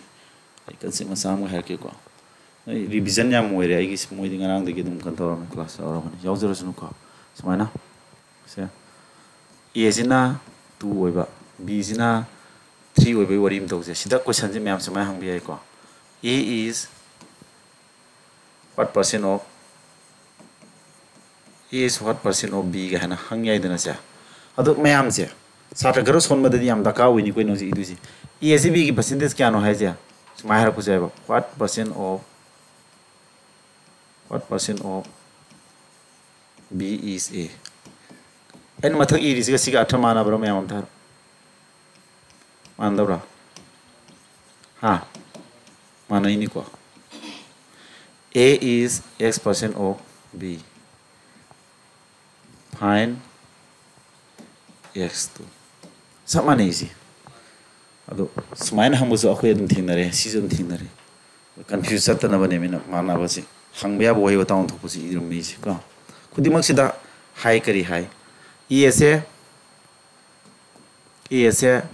ai kan sima sam ha ke ko ai revision ya moi re ai gi moi ding arang de gi dum kan to class ora man yaw zero sunu ko samana se a sina 2 oi ba b sina 3 oi ba wari im to se sida question ji myam sama hang bi ai ko a is what percent of is what percent of b ga na hang yai dana cha adu mayam che Sartre खरो सोनबदि याम दका हुइनि कोइ नोजि इदुसि ए से बी की परसेंटेज क्या नो हाइजे सुमाय हर कुछ है what percent of b is a एन मथक ई रिसिगा सिगा अठ माना बरो मैं आमथार मान दबरा हाँ माना इनी को a is x% of b find x2 सब माने इसी अदो सुमायन हम बस अखोय दम थिनरे सीजन थिनरे कंफ्यूज सतन बने मिना माना बसे हंगबया बोय बताउं थोपसि इरम मिसि का खुदिमक सिदा हाई करी हाई ए से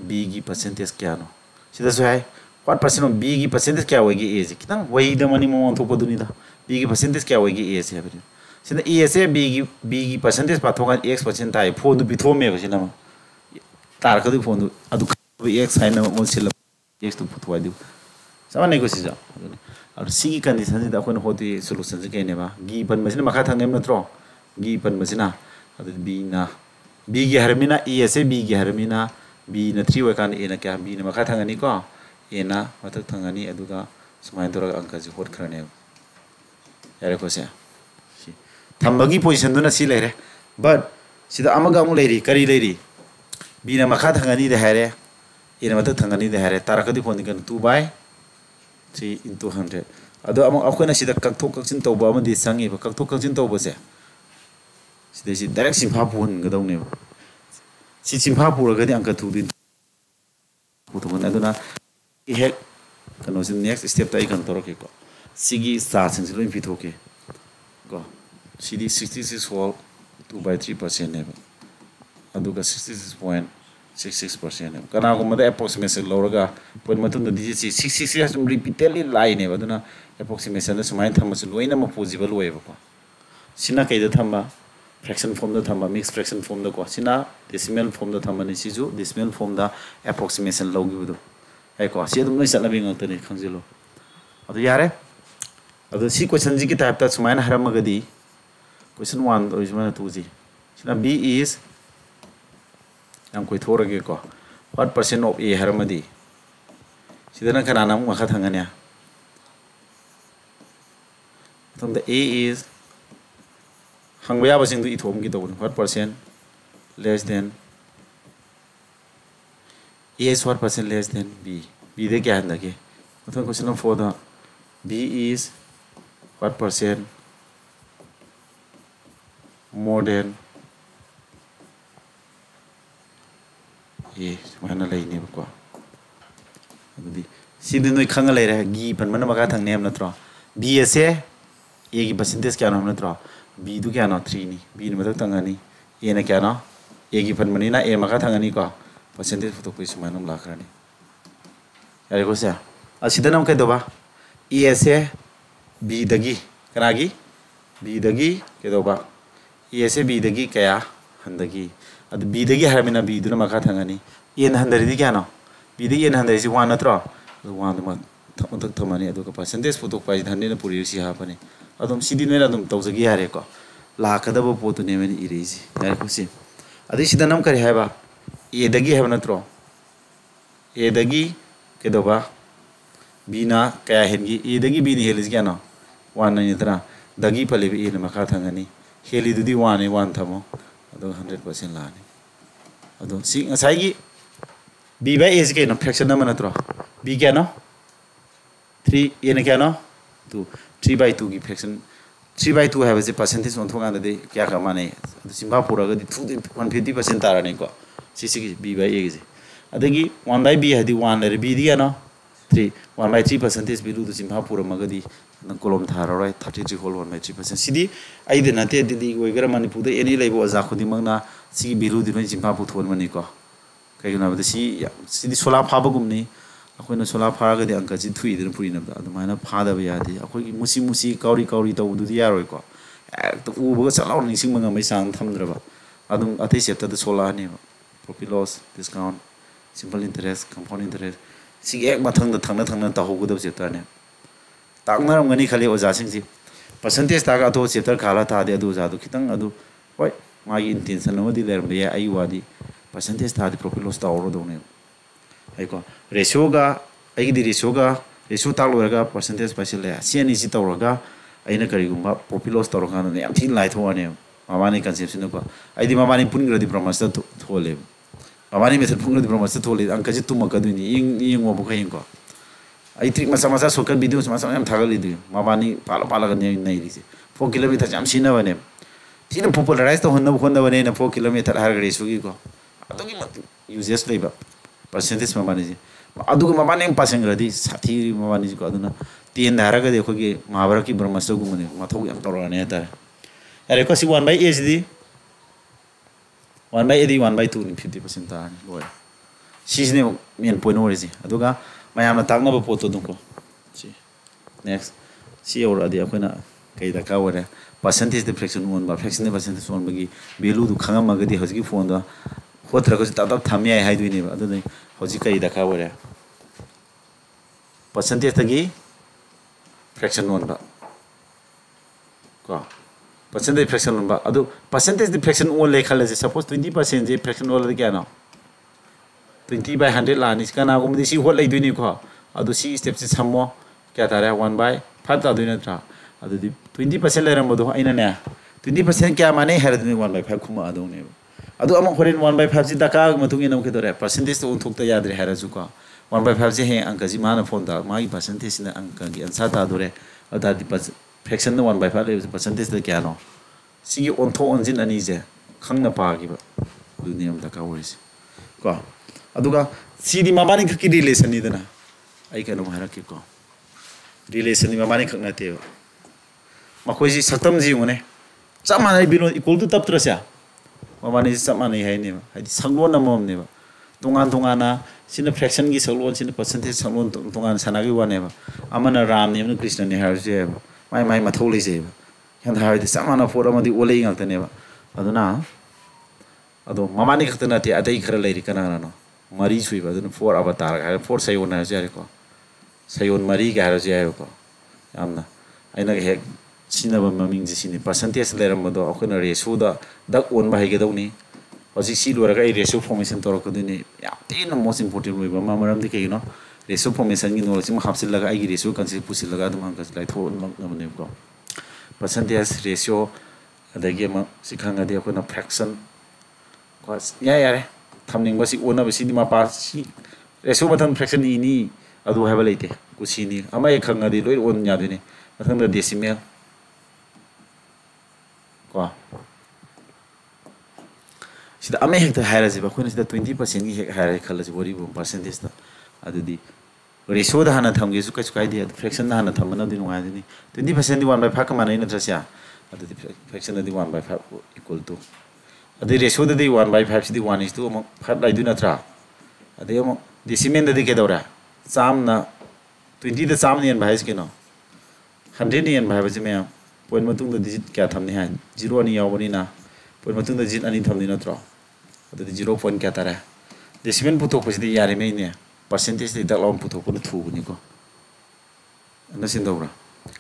बी की परसेंटेज क्या नो सिदा सो है what percent of b की परसेंटेज क्या होगी a से कितना वही द मनी मोन थोप दुनी दा b की परसेंटेज क्या होगी a से बने सिदा a से b की परसेंटेज पाथोगा x% ताई फोन दु बिथो में बसिना तार कदु फोन दु अदु x हाइना मोन सिल x तो फुतवा दु सामान्य को सिजा और सी की कंडीशन से अखोन होती सोल्यूशन से कहने बा गी पन मसिना मखा थांगे नत्रो गी पन मसिना अदु b ना b की हरमिना a से b की हरमिना b ना 3 वे कान a ना क्या b ना मखा थांगनी को a ना मथक थांगनी अदुगा सुमाय तोरा अंक जे होट खरने यारे को से थंबगी पोजीशन दुना सी लेरे बट सिदा अमगा अमु लेरी करी लेरी b ना मखा थांगनी दे हारे a ना मथक थांगनी दे हारे तारकदि फोन दिकन 2/3 into 100 अदो अमु अखोना सिदा कक्थोक कक्सिन तौबा अमदि संगी कक्थोक कक्सिन तौबसे सिदा सि डायरेक्ट सिंफा पुहन गदौने सि सिंफा पुरगदि अंक थुदि पुथुन अदुना हेक कनो सि नेक्स्ट स्टेप ताई कन तोरके को सिगी स्टार सिन लोइन पिथोके को सिदी 66 होल 2/3% ने अदुगा 66.66% ने कना को मदे एप्रोक्सीमेशन लौरगा पोइन मतुन दि सि 66 has repeatedly line ने अदुना एप्रोक्सीमेशन सुमाइन थमस लोइना म पॉसिबल होएबो को सिना कैदा थम्बा फ्रैक्शन फॉर्म द थम्बा मिक्स फ्रैक्शन फॉर्म द को सिना डेसिमल फॉर्म द थम्बा ने सिजु डेसिमल फॉर्म द एप्रोक्सीमेशन लौगिबदो है को सि दम नै सलाबि ngतने खंजिलो अदु यारे अदु सी क्वेश्चन जी की टाइप ता सुमाइन हरमगदी क्वेश्चन 1 तो इसमें 2 जी सिना b is हम कोई थोरगे को what percent of a हरमदी सिदना खनाना मखा थांगन्या तुम द a is हंगबया बसिंग दु इथोम की तोन what percent less than a is what percent less than b दे क्या हंदा के मतलब क्वेश्चन नंबर 4 दा b is what percent more than a Sumana लेने बको अदि सिदि नोय खंग ले रे गी पन मन मगा थंग नेम नत्रो b से a की परसेंटेज क्या नो नत्रो b दु क्या नो 3 नी b न मदक तंगनी a न क्या नो a की पन मनी ना a मगा थंगनी को परसेंटेज फोटो कोई सुमाना लाखरानी यारे को से असिदनम के दोबा a से b दगी कनागी b दगी के दोबा a से b दगी क्या हंदगी अद b दगी हरमिना b दुना मखा थंगनी a न हंदरिदि क्या नो b दगी न हंदरिसि 1 नत्रो 1 दम थमतक थमनी अदुका परसेंटेज फोटो पाइ धन्ने न पुरी सि हापने अदम सिदि नेना दम तौजगी यारे को लाखदब पोतु नेमनि इरेजि यारे को सि अदि सिदनम करे हायबा a दगी है नत्रो a दगी के दोबा b ना क्या हेनगी a दगी b नि हेलिस क्या नो 1 नि तरा दगी पले a न मखा थंगनी हेलि दुदि 1 ने 1 थमो अदो 100% लाने अदो सि ngसाइगी b बाय a के नो फ्रैक्शन नम नत्रो b क्या नो 3 a न क्या नो 2 3/2 की फ्रैक्शन 3/2 है बसे परसेंटेज on थोगा दे क्या का माने सिंबा पुरगा दि 150% ताराने को सी b बाय a के अदगी 1/b है दि 1 ले b दि क्या नो 3 1/3% बिलु दु सिंबा पुरमगदी न कोलम थारोय 33 होल 1/3% सिदी आइदे नते दिदि ओइगरा मणिपुर एनी लेबो अजा खुदि मंगना सी बिलु दि नै सिंबा पुथोन मनि को कयगना बद सिदी सोला फाबगुमनी अखोइना सोला फारगदि अंक जि थुइ दिन पुरिना अदुमाइना फादब यादि अखोइगी मुसी मुसी काउरी काउरी तौदुदि यारोय को एक उबगा चलाउ निसिंग मंगा मै सांग थमद्रबा अदुम अथै चैप्टर द सोला ने profit loss discount simple interest compound interest सिगे एक मथंग द थंगना थंगना तहोगदब चैप्टर ने ताकनारमगनी खाली ओजासिंग जी परसेंटेज तागा तो चैप्टर खाला तादे अदु जादु खितंग अदु होय मागी इंटेंशन अमदि लेरबे आइ वादी percentage thadi profit loss tawro done ai ko ratio ga ai di ratio ta loraga percentage pasil le siani si tawraga aina kari gumba profit loss tawra kan ne am thin lai thone mamani conception ko ai di mamani pungra di promise to thole mamani method pungra di promise thole angka ji tuma ka duni ing wo bu khain ko ai trick masa masa social video masa am thagali di mamani pala pala ga nei ri 4 kilometer jam sina bane sina popularize to honna bane na 4 kilometer har gari sugi ko adugi mat uses leiba percentage mamani ji adugi mamani passing radi sathi mamani ji ko aduna tin dhara ga dekho gi mahabara ki brahmastra gu mane mathau yam torane ta are ko si 1/a di 1/a di 1/2 ni 50% ta loy si ne men point ore ji aduga mayam na takna ba poto dum ko si next si ora di akona kai da ka ore percentage fraction 1 ba fraction percentage 1 bagi value du khanga ma ga di hoji phone da hotra ko ta ta thamya hai du ni ba adu nei hoji kai da ka ore percentage tagi fraction 1 ba ko percentage fraction 1 ba adu percentage fraction 1 le khale suppose 20% je fraction 1 le kya na 20/100 la ni kana ko di si hot lai du ni ko adu si step si sammo kya ta ra 1/5 ta du na tra adu di 20% le ram do aina ne 20% kya mane har du 1/5 khuma adu ne adu am horen 1/5 ji daka matung ina ke do re percentage to thuk ta yad re har ju ko 1/5 je he angka ji mana phone da mai percentage na angka gi ansa ta do re ada di fraction 1/5 le percentage da kya no si on tho on jin ani je khang na pa gi ba du ni am daka wori si ko aduga si di mabani ki relation ni dana ai ka no hara ki ko relation ni mabani khak na te makoi ji satam ji ngone chamana bino equal to tap trasya mabani chamana hai ne hai sanglon na mom ne ba tungan na sina fraction gi sanglon sina percentage sanglon tungan sana gi wa ne ba amana ram ne amna krishna ne har je ba mai mathau le je ba han ha di chamana for amadi olei ngal ta ne ba aduna ado mabani khak na te adai khara lai ri kana no mari sui ba aduna for avatar ga for sayon na je ko sayon mari ga har je ko amna aina he sina ba maming ji sini percentage le ram do akona ratio da dak on ba hege dawni hoji si lora ga ratio formation tor ko dini ya tin most important we ba maram di ke no ratio formation gi no sim hapsil laga ai ratio kan se pusil laga dum han ka lai tho nam ne ko percentage ratio adagi ma sikhanga di akona fraction ko ya re thamning ba si ona ba si di ma pa si ratio ba tan fraction ini adu ha ba leite ku si ni ama e khanga di loi on nya dini mathang da decimal ko sida ame hekta haira jiba khona sida 20% gi hek haira khala jibori bo percentage da adudi ratio da hana thamge su kai dia fraction da hana thamna di nunga ni 20% di 1/5 ka manai na trasya adudi fraction di 1/5 equal to adi ratio da di 1/5 di 1:2 mo phat lai du na tra adi mo decimal da di ke dora cham na 20 da cham ni an bhais ke no 100 ni an bhai ba jime point matung da digit kya thamni ha 0 ani yaw bani na point matung da digit ani thamni na tro adu 0 point kya tara decimal puthok pasi di yare me ne percentage di da lom puthok ko thu ni ko na sin dawra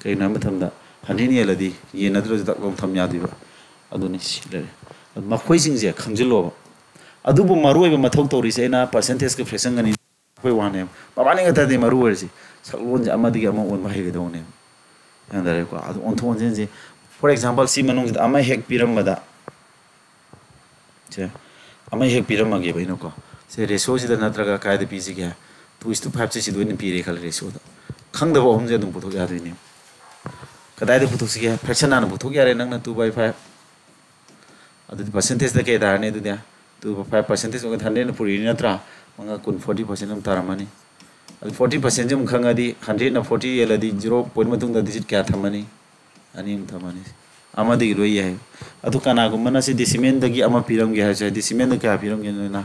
kai na matham da 100 ni la di ye na dro da lom tham ya di ba adu ni sile ma khoi sing je khamjilo ba adu bu maru ba mathok tori se na percentage ke fraction ani khoi wane ba ni ga ta di maru wer si saklon ja amadi ga ma on ba he ga dawne andare ko adu on thon je for example si manung da ama hek piram bada che ama hek piram ma ge baino ko se ratio si da natra ga kai da pi ji ga 2:5 si do ni pi re khal ratio da khang da bo hom je dum puthok ya de ni kadai da puthok si ga fraction na puthok ya re nang na 2/5 adu percentage da ke da ne du dia 2/5 percentage ga thande na puri ni natra manga kun 40% am taramani 40% jum khanga di 100 na 40 yela di 0 point matung da digit kya thamani ani um thamani ama di roi hai adu kana gum mana si decimal da gi ama piram ge ha cha decimal da kya piram ge na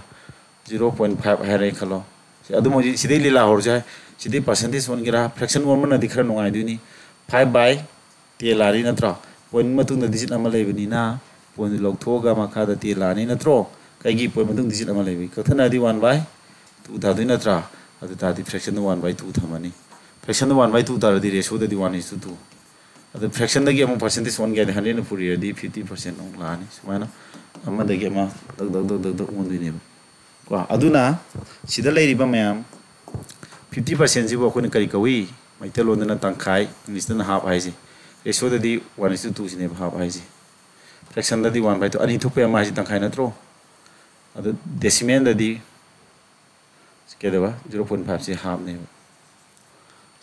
0.5 ha re khalo adu mo si dei lila hor ja si dei percentage on gira fraction on mana dikhra nongai du ni 5/t lari na tra point matung da digit ama lei bani na point log thoga ma kha da t lani na tro kai gi point matung digit ama lei bi ka thana di 1/2 da du na tra adu ta di fraction 1/2 thamani fraction 1/2 tar di ratio da di 1:2 adu fraction da gi am percentage 1 ga 100 na puri di 50% ong la ni sumana amma da gi ma dag on du ni ko aduna sida leiriba mayam 50% jibo ko ni kari kawi maitelo na tangkai English na half haisi ratio dadi 1:2 sine half haisi fraction dadi 1/2 ani thupe ma haisi tangkai na tro adu decimal dadi kedewa 0.5 si half ne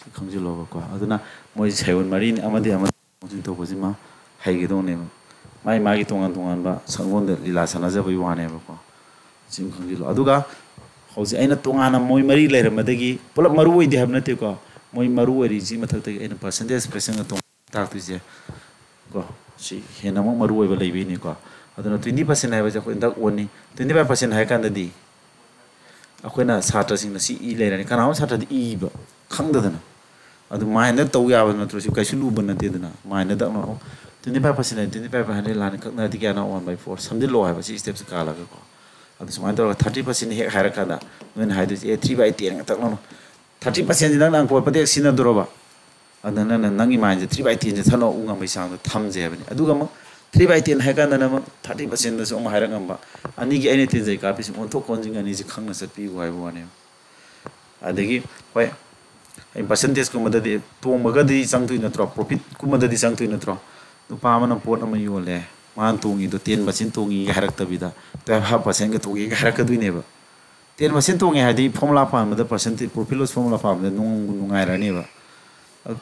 si khangji lo ko aduna moi chaiwon mari amadi amadi to bojima haigi do ne mai magi tongan ba sangon de lila sana ja bai wane ba ko sim khangji lo aduga hauji aina tongana moi mari leira madagi pulap maru oi di habna te ko moi maru ori ji mathak te aina percentage percent tong tak tu je ko si hena mo maru oi ba leibi ni ko aduna 20% hai ba ja ko indak oni 25% hai kan di akoina satra sing na si I leira ni kana satra di I ba khangda dana adu maina tau ya ba na tro si kai sulu ban na te dana maina da no 25% 25% lani kakna di kana 1/4 samdi lo hai ba si steps kala ko adu sumai to 30% he haira kada men hai de 3/10 tak no 30% nang nang ko pade sina doroba adana nangi mai 3/10 je thano unga mai sang tham je ba ni adu ga mo 3/10 hai kana na 30% da so ma haira ngamba ani gi ane tin jai ka pi on to konjing ani ji khangna sat pi wai bo ne adagi hoi ai percentage ko madadi to magadi sang tu na tro profit ko madadi sang tu na tro to pa mana pot ama yo le man tungi do 10% tungi harak tabida to 0.5% ga tungi harak du ne ba 10% tungi hadi formula pa ma da percentage profit loss formula pa ma nungai ra ne ba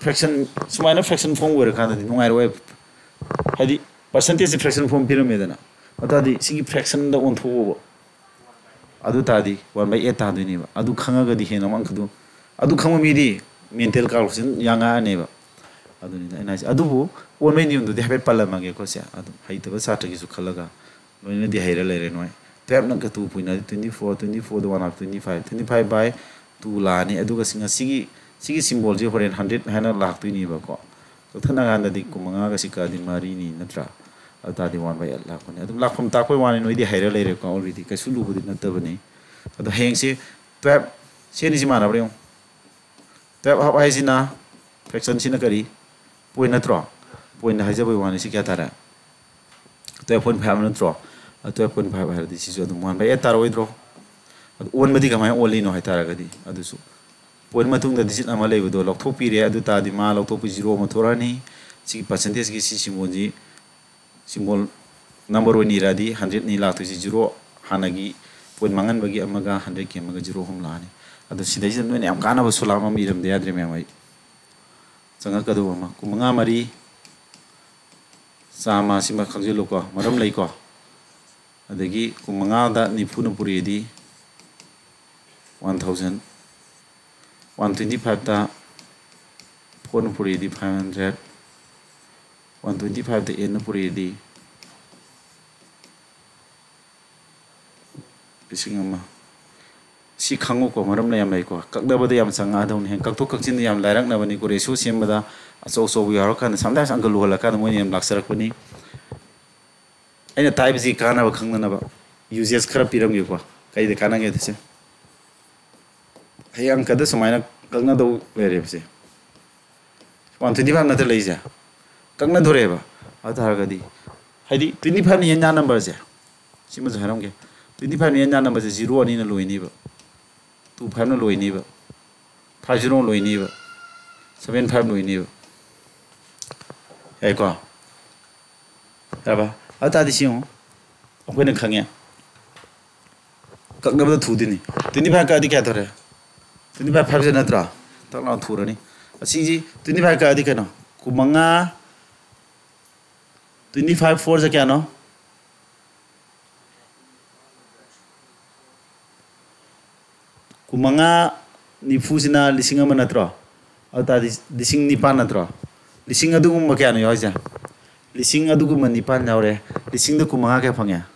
fraction sumaina fraction form wer kan di nungai ro hadi percentage fraction form pyramid na atadi sigi fraction da on tho adu tadi 1/8 ta du ne ba adu khanga ga di hena man khadu adu khama mi di mental calculation yanga ne ba adu ni na adu bu on mai ni undu de habe pala mage ko sia adu hai ta ba sa ta gi su khalaga loina di haira le re noi tab na ka tu puina 24 do 1 25 25 by 2 la ni adu ga singa sigi symbol je horen 100 hana lak tu ni ba ko to thana ga na di ku manga ga sika di mari ni natra ata di 1/8 la ko ni adu lak pham ta ko wani noi di haira le re ko already ka su lu bu di na ta ba ni adu heng se tab se ni si mana ba tab ha ai sina fraction sina kari point na tro point na haja bai wani si kya tara 12.5 na tro 12.5 har di si so du 1/8 taro idro on madi ka mai only no hai tara gadi adu su point matung da digit ama lei do lok thopi re adu ta di ma lok thopi 0 ma thora ni si percentage gi si symbol number 1 ni radi 100 ni la to si 0 hanagi point mangan bagi amaga 100 ke amaga 0 hom la ni adu si dai no ne am kana ba sulama mi ram de yadre me mai sanga ka do ma ku manga mari sama sima khangje lo ko maram lei ko adagi ku manga da nifu na puri di 1000 125 ta phone puri di 500 125 ta n puri di bisingama si khango ko maram la yam lai ko kakda bada yam sanga daun hen kakto kakchin yam lairak na bani ko ratio sem bada aso so wi har kan sometimes angle hola kan mo yam laksarak bani aina type ji kana ba khangna na ba uses khara piram gi ko kai de kana ge these hayang kada sumaina kakna do lere se 125 na te leija kakna dhore ba athar gadi haidi 25 ni nya number je sima jaram ge 25 ni nya number je 0 ani na loini ba 25 na loini ba 50 loini ba 75 loini ba ai ko ba ata di siong akoi na khangya kakna ba thu dini 25 ka di kya thare 25 5 na tra tak na thu rani asi ji 25 ka di kana ku manga 25 4 ja kya no kumanga ni fusina lising ama natro ata lising ni pan natro lising adu gum kya no yoja lising adu gum ni pan yaure lising da kumanga kya phangya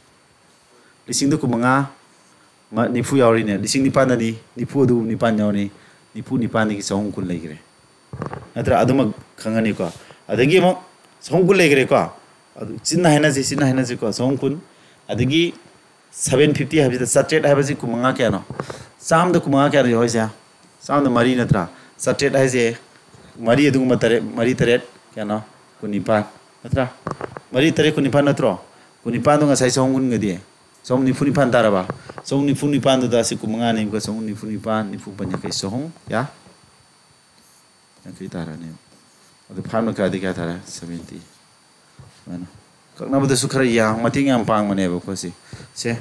lising da kumanga ma ni fu yauri ne lising ni pan ni fu adu ni pan yauri ni fu ni pan ni song kun legre natra adu ma khangani ko adagi mo song kun legre ko adu chinna hena je ko song kun adagi 750 habita satet habaji kumanga kya no sam da kumanga kya yo ja sam da mari natra satet hai je mari adu matare mari taret kya no kunipan natra mari tare kunipan natro kunipan do ngasai songun ngadi Chong ni funi pan taraba. Chong ni funi pan da si kumanga ni ko chong ni funi pan ni fu pan kai sohong ya. Yang kita tara ni. Adu pan ka di ka tara 70. Mana. Kak na bada su khara yang mati yang pang mane ba ko si. Se.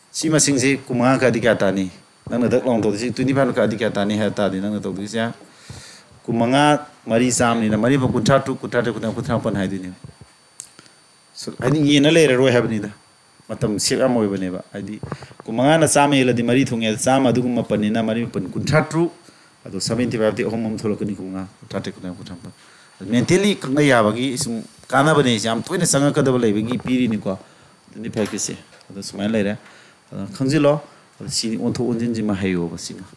Si masing si kumanga ka di ka ta ni. Nang na dak long to si 25 ka di ka ta ni ha ta di nang na to di sia. Kumanga mari sam ni na mari ba kunta tu kunta pan hai di ni. So I think ye na le ro ha bani da matam sek am oi bane ba adi kumanga na chame la di mari thunge chama du kuma pani na mari pan kun thatru ado 75 ti homom tholo kani kumanga tate kuna ku thampa mentally kanga ya bagi sum kana bane jam toine sanga ka da le bagi piri ni ko ni phai kise ado smile le ra khangji lo si on tho onjin ji ma hayo ba si ma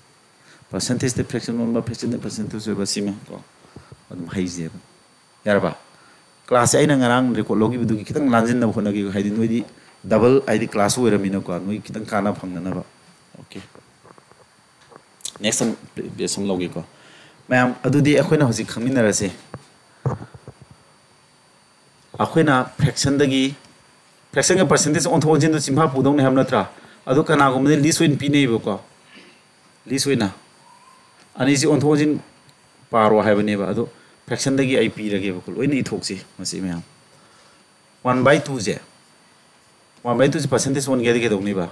percentage the fraction on ba percentage ba si ma ko ado hai je ba yar ba class ai na ngarang record logi bidu ki kitang lanjin na khona gi haidi noi di double id class ho ramina ko noi kitang kana phangna na ba okay next some some logi ko ma'am adu di akhoi na hoji khangmin na rase akhoi na fraction dagi fraction ga percentage on thon jin du chimha pudong ne ham na tra adu kana go me list win pi nei ba ko list win na ani si on thon jin paro ha ba ne ba adu fraction dagi ai pi rage bakul oi ni thok si masi me 1/2 je 1/2 percentage one ge dong ni ba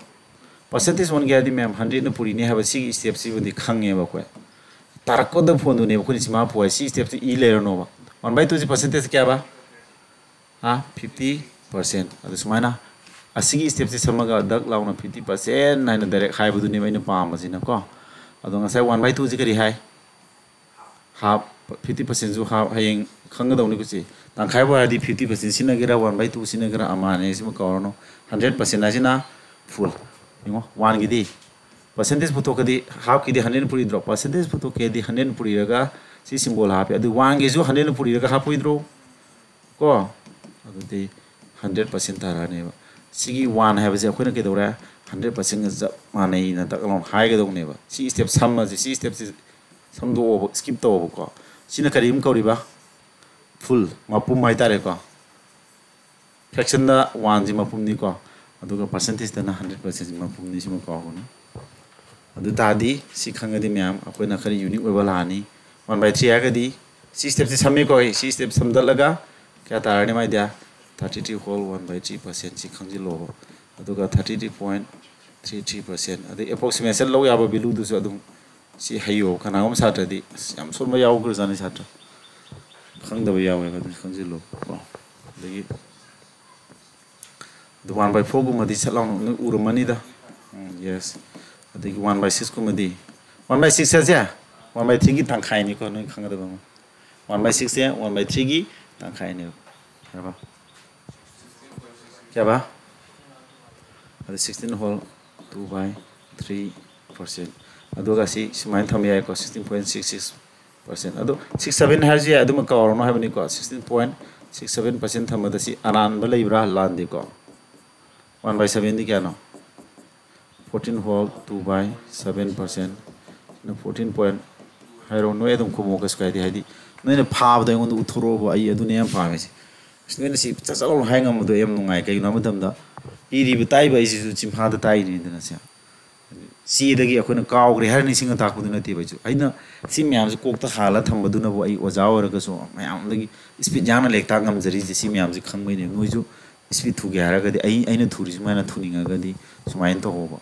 percentage one ge di mem 100 na puri ne ha ba si step si budi khange ba ko tarko da phone ne ko ni sima po si step si e le no ba 1/2 percentage kya ba ha 50% adu sumaina asigi step si samaga dak launa 50% na direct hai bu ni mai na pa ma si na ko adu ngasai 1/2 ji kari hai half 50% जो हायें खंग दौनी कुछ तंखाय बादी 50% सिना गिरा 1/2 सिना गिरा अमाने सिम कौरनो 100% आजिना फुल यमो 1 गिदी percentage पुतो कदी हाफ गिदी 100 पुरी ड्रॉप percentage पुतो के दी 100 पुरी रगा सि सिंबल हाफ अदु 1 गे जो 100 पुरी रगा हाफ पुइद्रो को अदु दे 100% ताराने सिगी 1 है बजे अखोना के दौरा 100% ज माने न तकलोन हाय गे दौने बा सि स्टेप सम सि स्टेप समदो स्किप तो को सिना करीम कौरीबा फुल मपुम हाई तारे को फ्रैक्शन दा 1 जी मपुम नि को अदुगा परसेंटेज दा 100% मपुम नि सिम को होनो अदु तादी सि खंगदि म्याम अखोना खरी यूनिक ओइबा लानी 1/3 आगदी सि स्टेप से समे को सि स्टेप समदलगा क्या तारने माइ दिया 33 होल 1/3% सि खंगजि लो अदुगा 33.33% अदु एप्रोक्सीमेशन लो याबा वैल्यू दुसु अदु si hayo kana gom satra di yam sol ma yaw gru jani satra khang da yaw ga khang ji lo ko legi the 1/4 gu ma di salong no ur mani da yes the 1/6 gu ma di 1/6 sa ja 1/3 gi tang khai ni ko no khang da ba 1/6 ya 1/3 gi tang khai ni ya ba kya ba 16 whole 2/3% aduga si sumain thamya ko 16.66% adu 67 haji adu ma ka no habani ko 16.67% thamada si anan ba leibra lan di ko 1/7 di kya no 14 whole 2/7% no 14 point hairo no edum ko mo ka skai di hadi no ne phab da ngon uthoro ba ai adu ne yam pa me si ne si chalo haingam do yam nungai kai no madam da iri bi tai ba isi su chimha da tai ni da na sia si dagi akhona kaugre har ni singa takpu na ti baju aina si myam se kokta hala thambadu na bo ai oja ora ga so myam dagi speed jana lekta ngam jari si myam se khangmai ne noi ju speed thu ga ra ga di aina thuri su mana thuninga ga di sumain to ho ba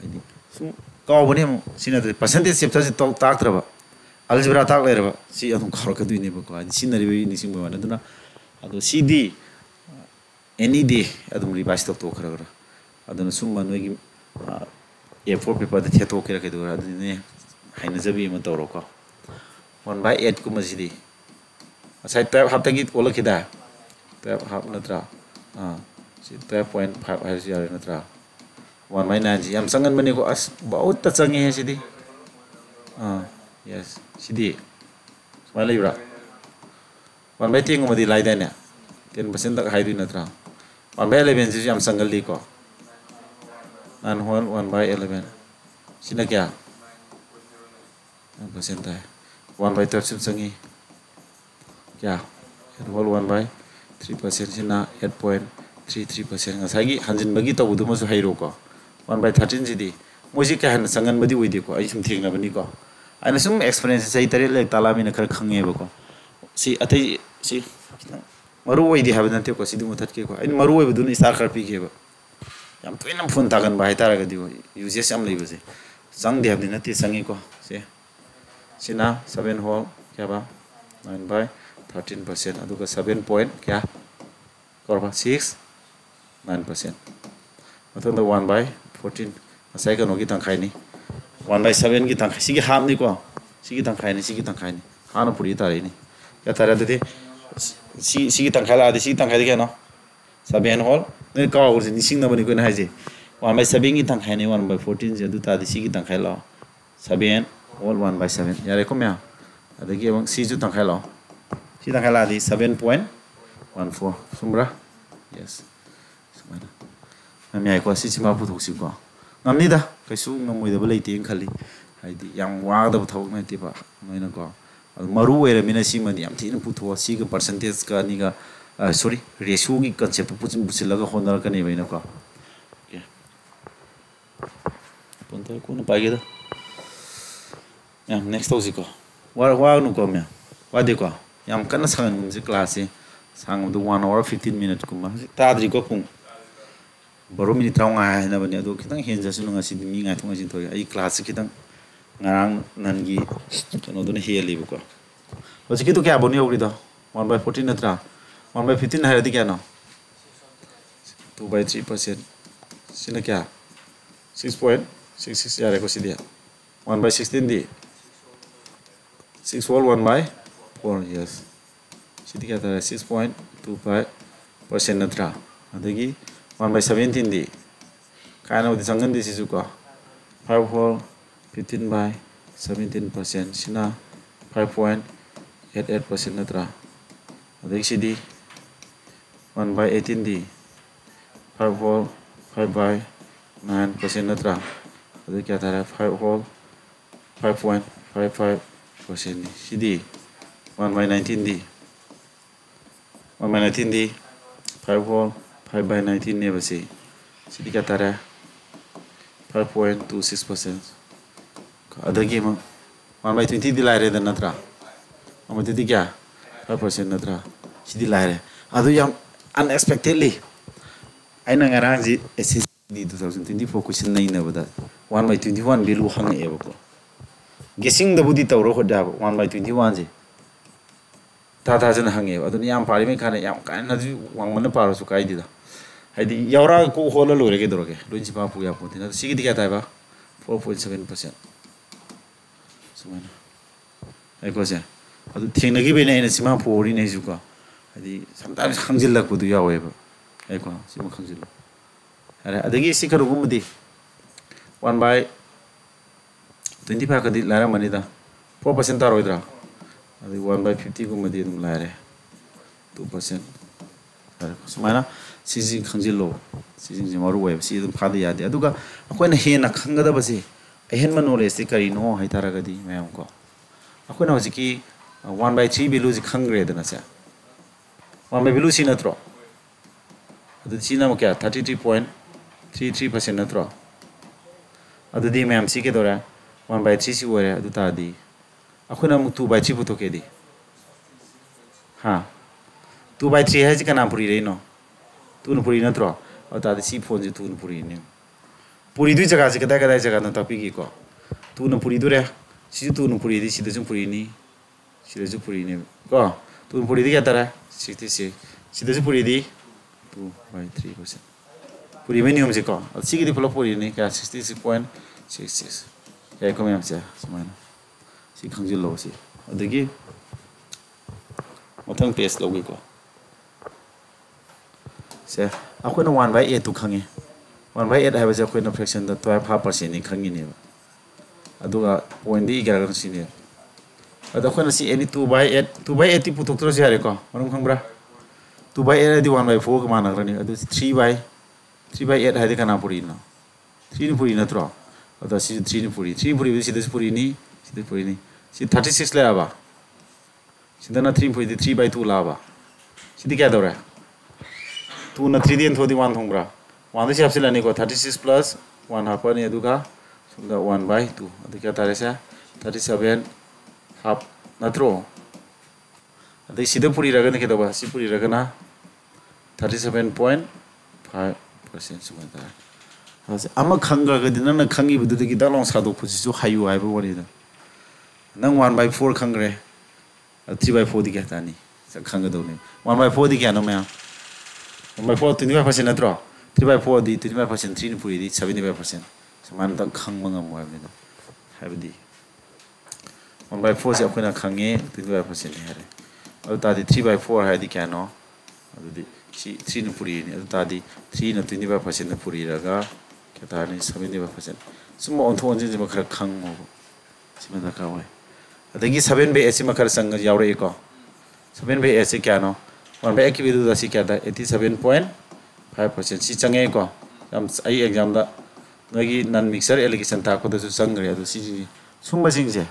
ai di sum kaw bane mo sina de percentage sep ta to tak tra ba algebra tak le ra ba si adum khar ka du ne ba ko ai sinari bi ni sing ba na duna ado si di any day adum revise to khara ga aduna sum ma noi gi A4 paper the theato kira ke dura ne haina jabi ma toro ko 1/8 ku masidi asai tab hapta gi ola kida tab hap natra si 12.5 har jar natra 1/9 ji am sangan mani ko as baut ta changi he sidi yes sidi smile ibra 1/10 ku madi lai da ne 10% tak hai du natra 1/11 ji am sangal li ko and whole 1/11 sina kya percent hai 1/13 sangi kya whole 1/3% sina 33% ngasagi hanjin bagi tawudu masu hairo ko 1/13 jidi moji ka han sangan badi uidi ko ai sum thingna bani ko ana sum experience sai tare le tala mina khar khange ba ko si atai si maru uidi habna te ko sidu mutat ke ko ai maru uidi dun star khar pi ke ba yam to inam phone tagan ba hitara ga di ko uses am le base sang de habni na te sangi ko si sina 7 hole kya ba 9/13% aduga 7 point kya korba 6 9%. Atau 1/14. Saya kan lagi tangkai ni. 1/7 kita tangkai. Sigi ham ni ko. Sigi tangkai ni. Sigi tangkai ni. Hana puri tari ni. Ya tari ada tu. Sigi tangkai lah ada. Sigi tangkai ni kan no. 7 hole. Ni kau urus ni sing nama ni ko na haji. 1/7 kita tangkai ni 1/14 jadi tadi sigi tangkai lah. 7 hole 1/7. Ya rekom ya. Ada lagi bang sigi tangkai lah. Sigi tangkai lah di 7.14. Sumber. Yes. Mana? Namanya aku asyik cuma butuh sih kok. Namni dah, kaisu ngamui dah boleh tiang kali. Haidi, yang wah dah butuh nanti pak, mana kok. Maru era mina sih mani, am tiang butuh sih ke percentage ka ni ka, sorry, ratio ki konsep buat laga honor ka ni mana kok. Okay. Pontai ko na pagi dah. Ya, next tahu sih kok. Wah nu kok ya. Wah deh kok. Yang kan sangat musik kelas sih. Sangat tu 1 hour 15 minutes kumah. Tadi kok pun. Baru minit tahu ngai na bani ado kita henja sunu ngasi demi ngai tu ngasi tu ai kelas kita ngarang nangi kan ado ne heli buka. Bos kita kya boni ogri to 1/14 natra 1/15 hari di kya no 2/3% sini kya 6.66 ya reko sini 1/16 di 6 whole 1/4 yes sini kya tara 6.25% natra adagi 1/17 di karena udah sangat di situ kok 5 whole 15/17% sina 5.88% natra ada sini 1/18 di 5 whole 5/9% natra ada kya tara 5 whole 5.55% di sini 1/19 di 1/19 di 5 whole 5/19 ni basi, sini kata ada 5.26%. Ada game 1/20 di layar dan natra, amat itu kya 5% natra, sini layar. Ado yang unexpectedly, aina ngarang ji SSC di 2024 question naik na benda 1/21 bilu hang ya bako. Guessing dah budi tahu roh dah 1/21 je. Tata jen hang ya, ado ni yang paling kan yang nanti wang mana paru suka ini dah. Haidi yaura ko hola lore ke doroge lunji pa pu ya ponti na sigi dikya tai ba 4.7% sumana ai ko se adu thing nagi be nei na sima pori nei ju ka haidi sometimes khangjil lak bu du ya we ba ai ko sima khangjil ara adagi sikaru gum di 1/25 ka di lara mani da 4% ta roidra adu 1/50 gum di dum lare 2% ara sumana Sisi khangjilo, sisi jemaru web, sisi itu phadi yadi. Aduga, aku ini hen nak khangga dah basi. Hen manole sih kari no, hai tara gadi, मैं हमको. Aku ini masih 1/3 bilu sih khangre dah nasi. 1 bilu sih natro. Adu sih nama kya 33.33% natro. Adu di मैं sih ke dora 1/3 sih wara adu tadi. Aku ini 2/3 butuh ke di. Ha, 2/3 hai sih kan ampuri rei no. Tu nupuri na tro, atau ada si phone je tu nupuri ni. Puri tu jaga je kadai jaga na tapi kiko. Tu nupuri tu re, si tu nupuri di si tu puri ni, si tu puri ni. Ko, tu nupuri di kata re, si tu puri di 2/3%. Puri meni je ko, si kita pula puri ni kaya 66.66. Kaya kau macam semana. Si khangjil lo si. Ada lagi, matang test lo ko. Se, aku na 1/8 tu khangi. 1/8 hai baca aku na fraction da 12% ni khangi ni. Aduga point di gara sini. Ada aku na si any 2/8 ti putuk terus ya reko. Orang khang bra. 2/8 di 1/4 ke mana rani. Adu 3/8 hai di kana puri na. 3 ni puri na tro. Ada si 3 ni puri. 3 puri si des puri ni, si des puri ni. Si 36 le aba. Si dana 3 puri di 3/2 la aba. Si di kya dora. 2 na 3 den thodi 1 thongbra 1 se hapsilani ko 36 plus 1 hapani aduga sumda 1 by 2 adu kya tare sa 37 half natro adai sida puri raga ne kedoba si puri raga na 37.5% sumada ase ama khanga ga dinna na khangi budu ki dalong sadu phuji su hayu ai ba wari da nang 1 by 4 khangre 3 by 4 di kya tani sa khanga do ne 1 by 4 di kya no me 1 by 4 25% natro 3 by 4 di 25% 3 ni puri di 75% saman ta khang manga mo ai da habdi 1 by 4 se apna khange 25% ni hare adu ta di 3 by 4 hai di kya no adu di 3 ni puri ni adu ta di 3 na 25% na puri raga kya ta ni 75% sumo on thon jin ma khara khang mo sima da ka wai adagi 7 by 8 ma khara sang yaw re ko 7 by 8 se kya no 1 by 8 ki bidu da si kya da 87.5% si change ko am ai exam da nagi non mixer allocation ta ko da su sang re adu si sumba sing je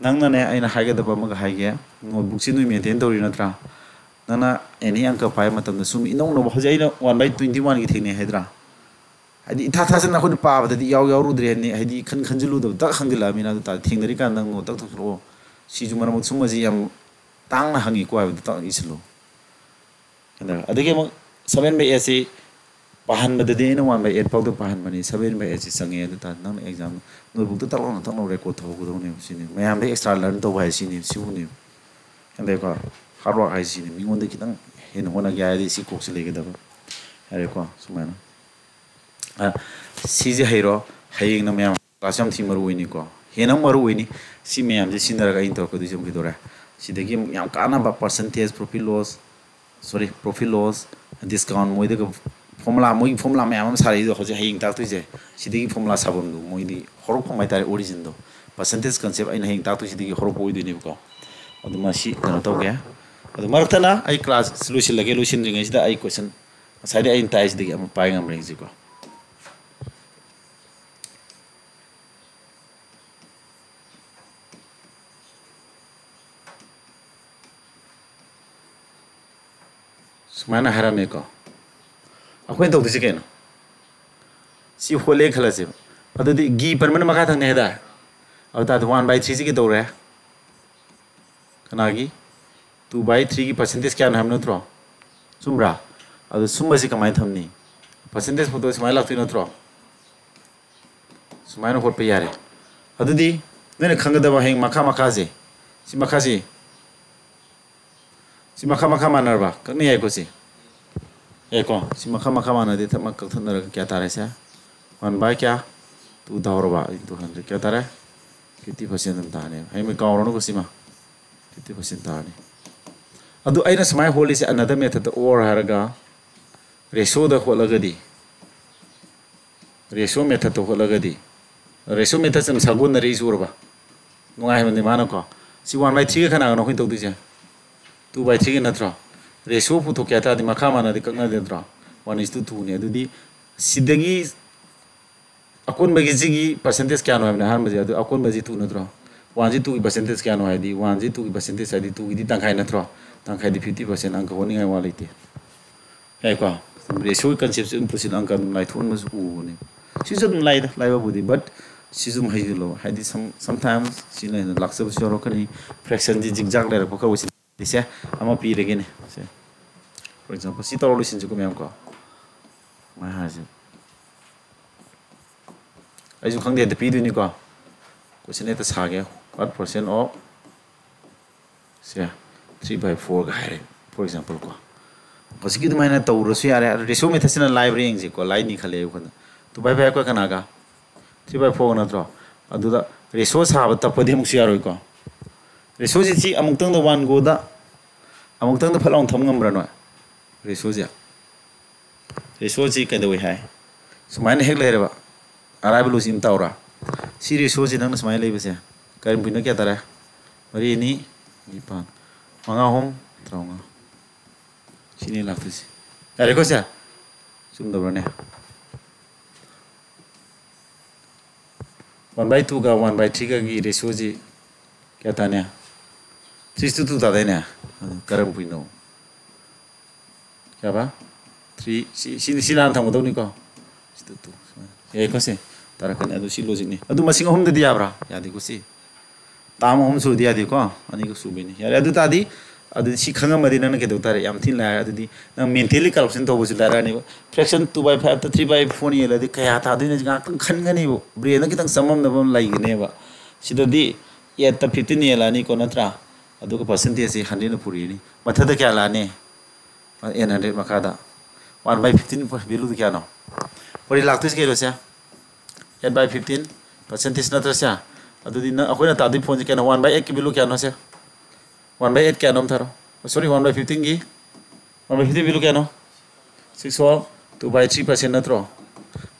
nangna ne aina haige da ba ma ga haige notebook si nu maintain tori na tra nana any anka pai matam da sum inong no hojai na 1 by 21 gi thine haidra hadi itha tha san khun pa ba da yaw yaw ru dre ni hadi khan khan jilu da tak khangila mi na ta thing dari kan nang no tak thok ro si ju maram sum ji yam tang na hangi ko ba ta islo anda adage mo 7 by 8 si pahan ba de na 1 by 8 pau da pahan mani 7 by 8 si sange da ta nang exam notebook ta talon ta no record tho ko do ne si ni mayam de extra learn to ba si ni si u ni anda ko hard work ai si ni mi ngon de kitang hen hona gya di si ko si le ga da are ko sumana si je hairo haying na mayam classam thi maru ni ko henang maru ni si mayam je sinara ga in to ko di jom ki dora si de gi yam kana ba percentage profit loss discount moi de formula mayam sari do hoje haying ta tu je si de gi formula sabon du moi di horok phomai tare origin do percentage concept ai na haying ta tu si de gi horok poi du ni ko adu ma si kana to ga adu martana ai class solution lage solution ringai sida ai question side ai tais de gi am pai ngam ring ji ko sumana harame ko akhoi to dise ken si hole khala se adu di gi permanent maka thang ne da adu ta 1 by 3 ji ki do re kana gi 2 by 3 की percentage क्या नाम नत्रो सुमरा अदु सुमबा सि कमाय थमनी percentage फोटो समाय लाक्ति नत्रो समाय न होट पे यारे अदु दी नने खंगदबा हेंग मखा जे सि मखा मानरबा कने याय को सि एको सि मखा माना दे थमा कथनर क्या तारे से 1 by क्या 2 दावरबा 200 क्या तारे 50% हम ताने हे मे कावरनो को सिमा 50% ताने adu aina samai holi se another method or haraga ratio da holagadi ratio method to holagadi ratio method sam sagun na ri surba nungai mani mana ko si 1 by 3 khana no hin to dije 2 by 3 na tra ratio pu to kya ta di makha mana di kakna de tra 1:2 ne adu di sidagi akon bagi jigi percentage kya no hamna han baje adu akon baji 2 na tra 1:2 percentage kya no hai di 1:2 percentage ai di 2 di tangkai na tra tangkai di 50% angka honi ngai wala ite ai ko ratio concept impossible angka lai thon mas u ni si jum lai da lai ba budi but si jum hai lo hai di sometimes si lai laksa so ro kani fraction ji zigzag lai ko ka wisi dise ama pi rege ne for example si to solution ji ko mem ko ma ha ji ai ju khang de pi du ni ko question eta sa ge what percent of se 3 by 4 ga hai for example ko hosiki du maina to ro su yare ratio method sina library ing ji ko lai ni khale ko 2 by 5 ko kana ga 3 by 4 na tro adu da ratio sa ba ta podi mu su yaro ko ratio ji amuk tang da 1 go da amuk tang da phalong tham ngam ra no ratio ji ka da we hai sumaina hek le ba arai bulu sim taura si ratio ji nang sumaina le ba se karim pina kya tara mari ni nipan manga hom traunga sini laktu si are ko sa sum da ne 1 by 2 ga 1 by 3 ga gi ratio ji kya ta ne 3:2 ta de ne karam pino kya ba 3 si lan thang do ni ko si tu e ko se tara kan adu si logic ni adu masing hom de dia bra ya di ko si tam hom su dia di ko ani ko su bi ni ya adu ta di adu si khanga mari na ke do tare yam thin la adu di na mentally calculation to bu su la ra ni fraction 2/5 to 3/4 ni la di kaya ta du ni ga khan ga ni bu brain na kitang samam na bam lai ne ba si do di ya ta 15 ni la ni ko na tra adu ko percentage si 100 na puri ni matha da kya la ne 100 makada 1/15 value क्या ना परी लागतो इसके लो से 8/15 percentage ना तो से अदु दिन अखोई ना तादी फोन से क्या ना 1/8 की value क्या ना से 1/8 क्या नाम थारो sorry 1/15 की 1/15 value क्या ना 6 wall 2/3% ना तो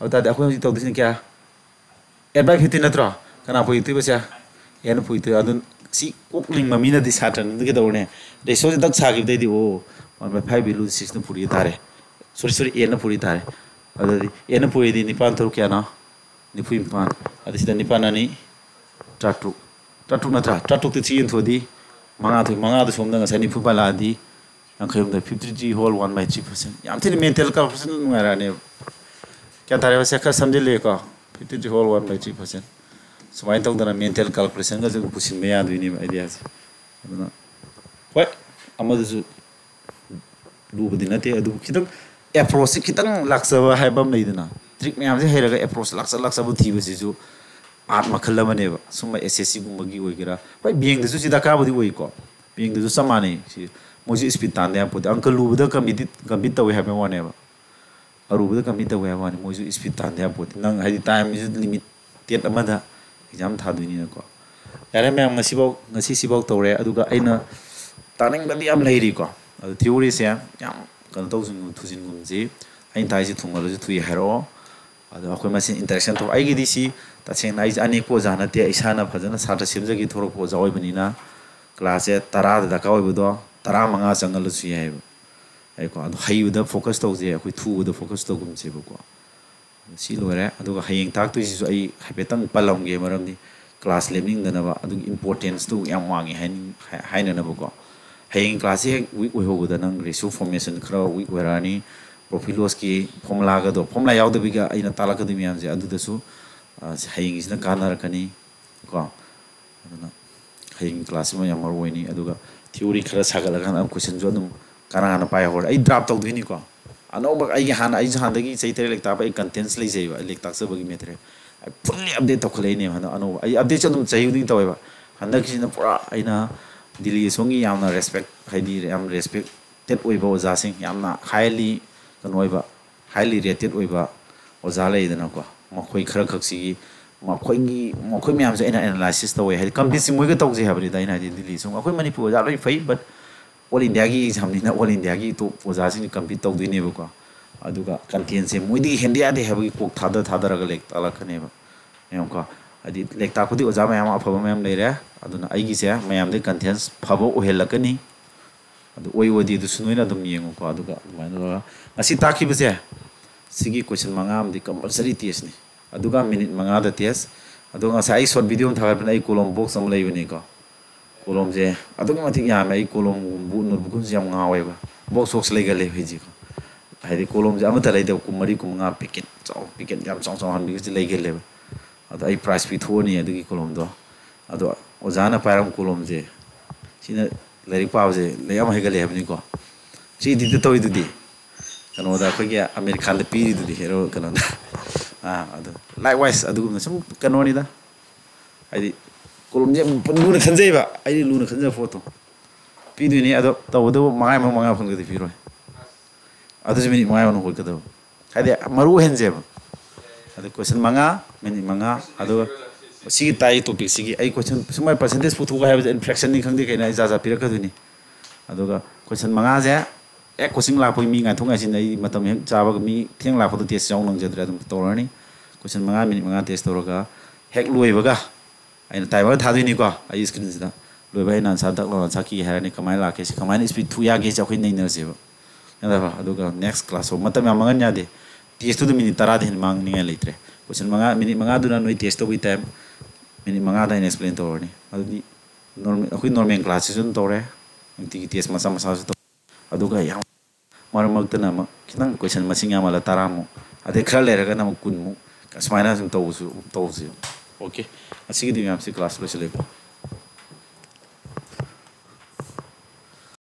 और तादी अखोई तो दिस क्या 8/15 ना तो कना पोई तो बसे ये ना पोई तो अदु सी कोकलिंग मम्मी ना दिसाटन के दौड़ने रेसो से तक सागी दे दी वो 1/5 value 6 ना पूरी तारे sorry ए ना पूरी तारे अदि ए ना पूरी दी निपान तो क्या ना निपुई निपान अदि सिदा निपान आनी टाटू ना टाटू ते थी इंथो दी मंगा तो सोम दंगा सनी फुपा दी अंखयम द 53 whole 1/3% याम थिन मेंटल कैलकुलेशन नुरा ने क्या तारे वसे का समझ ले को 53 whole 1/3% सुमाइन तो दना मेंटल कैलकुलेशन का जो पुसिन में याद विनी आइडिया से अदना होय अमदसु लुबदि नते अदु खितंग approach खितंग लाक्सबा हाइबम लेदना ट्रिक मैम से हेरगा approach लाक्सबु थीबसिजु आर्ट मखल मनेबा सुम एसएससी गुमगी होइगरा होय बिंग दसु सिदा काबदि होइको बिंग दसु समाने सि मोजि स्पीड तानदे पोते अंक लुबदा कमिट तवे हाबे वनेबा अरुबदा कमिट तवे हाबे मोजि स्पीड तानदे पोते नंग हाइदि टाइम इज लिमिटेड अमदा एग्जाम थादुनि नको यारे ma'am ngasi sibau tore aduga aina taning badi am leiri ko adu theory se yam kan to jing thujin gum ji ain tai ji thungalo ji thui hero adu akhoi masin interaction to ai gi di si ta cheng nai ani ko jana te isa na phajana sata simja gi thorok po jawai bani na class e tara da ka oi budo tara manga changal su yai ai ko adu hayu da focus to je akhoi thu da focus to gum je ko si lore adu ga hayeng tak tu ji su ai habetang palom ge maram ni class learning da na ba adu importance to yam wangi haina na ba ko hayeng class e week we ho da nang ratio formation khra week werani profit loss ki formula ga do formula yaw da biga aina tala ka dimi am je adu da su hayeng is na kana rakani ko aduna hayeng class ma yam mar woini adu ga theory khra sagala kan am question jo dum kana na pai hor ai drop tau dini ko ano ba ai hana ai jan da gi sei tere lekta ba contents lei jei ba lekta sa ba gi metre fully update to khole ne hana ano ai update chadum chahi ding to ba handa ki na pura aina dili songi yamna respect haidi am respected oiba oja sing yamna highly kanoiba highly rated oiba oja lei dana ko makhoi khara khaksi gi makhoi myam se analysis to hai compete moi ga tawje habri dai na dili song akhoi manipur oja loi fai but all india gi exam ni na all india gi to oja sing compete to dui ne ba ko aduga content se moi di hendia de habi kok thada raga lek tala khane ba yam ko adi lekta khudi oja mayam afaba mayam leire aduna aigi se mayam de contents phabo ohelakani adu oi odi du sunoina dum yengo ko aduga maina asi taki bese sigi question mangam di compulsory test ni aduga minute manga da test aduga sai short video thagar ban ai column box am leibani ko column je aduga mathik ya mai column bu nur bu kun jam ngawe ba box legale hiji ko haidi column je amata leide ku mari ku nga picket jam chong han bi legale ba adu ai price pi thoni adugi column do adu ojana pairam column je sina leri pause le am hegale habni ko chi di to idu di kano da ko ge american de pi du di hero kano adu likewise adu gum sum kano ni da ai column je lu na khanjai ba ai lu na khanja photo pi du ni adu to manga phang de pi ro adu je mini manga no ko ka do hai de maru hen je ba adu question manga minute manga adu sigi tai topic sigi ai question sumai percentage puthu ga have infraction ni khangdi kaina jaja pirak ka duni aduga question manga je ek question la poi mi ngai thonga sin ai matam hek chaba ga mi theng la photo test jong nang jadra dum torani question manga minute manga test toroga hek loi baga ai timer tha duni ko ai screen sida loi bai nan sa dak lo sa ki harani kamai la ke si kamai speed thu ya ge ja khoi nei na se ba yada ba aduga next class o matam ya mangan nya de test tu minute tara de mang ni ngai leitre question manga minute manga duna noi test to bi time minute manga da explain to ni adi normal akoi normal class jun to re inti test masa to aduga yang ꯃꯔꯛ ꯃꯔꯛꯇꯅ ꯑꯃꯨꯛ ꯈꯤꯇꯪ ꯀꯣꯏꯁꯟ ꯃꯁꯤꯡ ꯌꯥꯝꯃꯜꯂ 10ꯃꯨꯛ ꯑꯗꯩ ꯈꯔ ꯂꯩꯔꯒꯅ ꯑꯃꯨꯛ 10ꯃꯨꯛ ꯁꯨꯃꯥꯏꯅ ꯁꯨꯝ ꯇꯧꯕꯁꯨ ꯇꯧꯁꯦ ꯑꯣꯀꯦ ꯉꯁꯤꯒꯤꯗꯤ ꯃꯌꯥꯝꯁꯤ ꯀ꯭ꯂꯥꯁ ꯂꯣꯏꯁꯤꯜꯂꯦꯀꯣ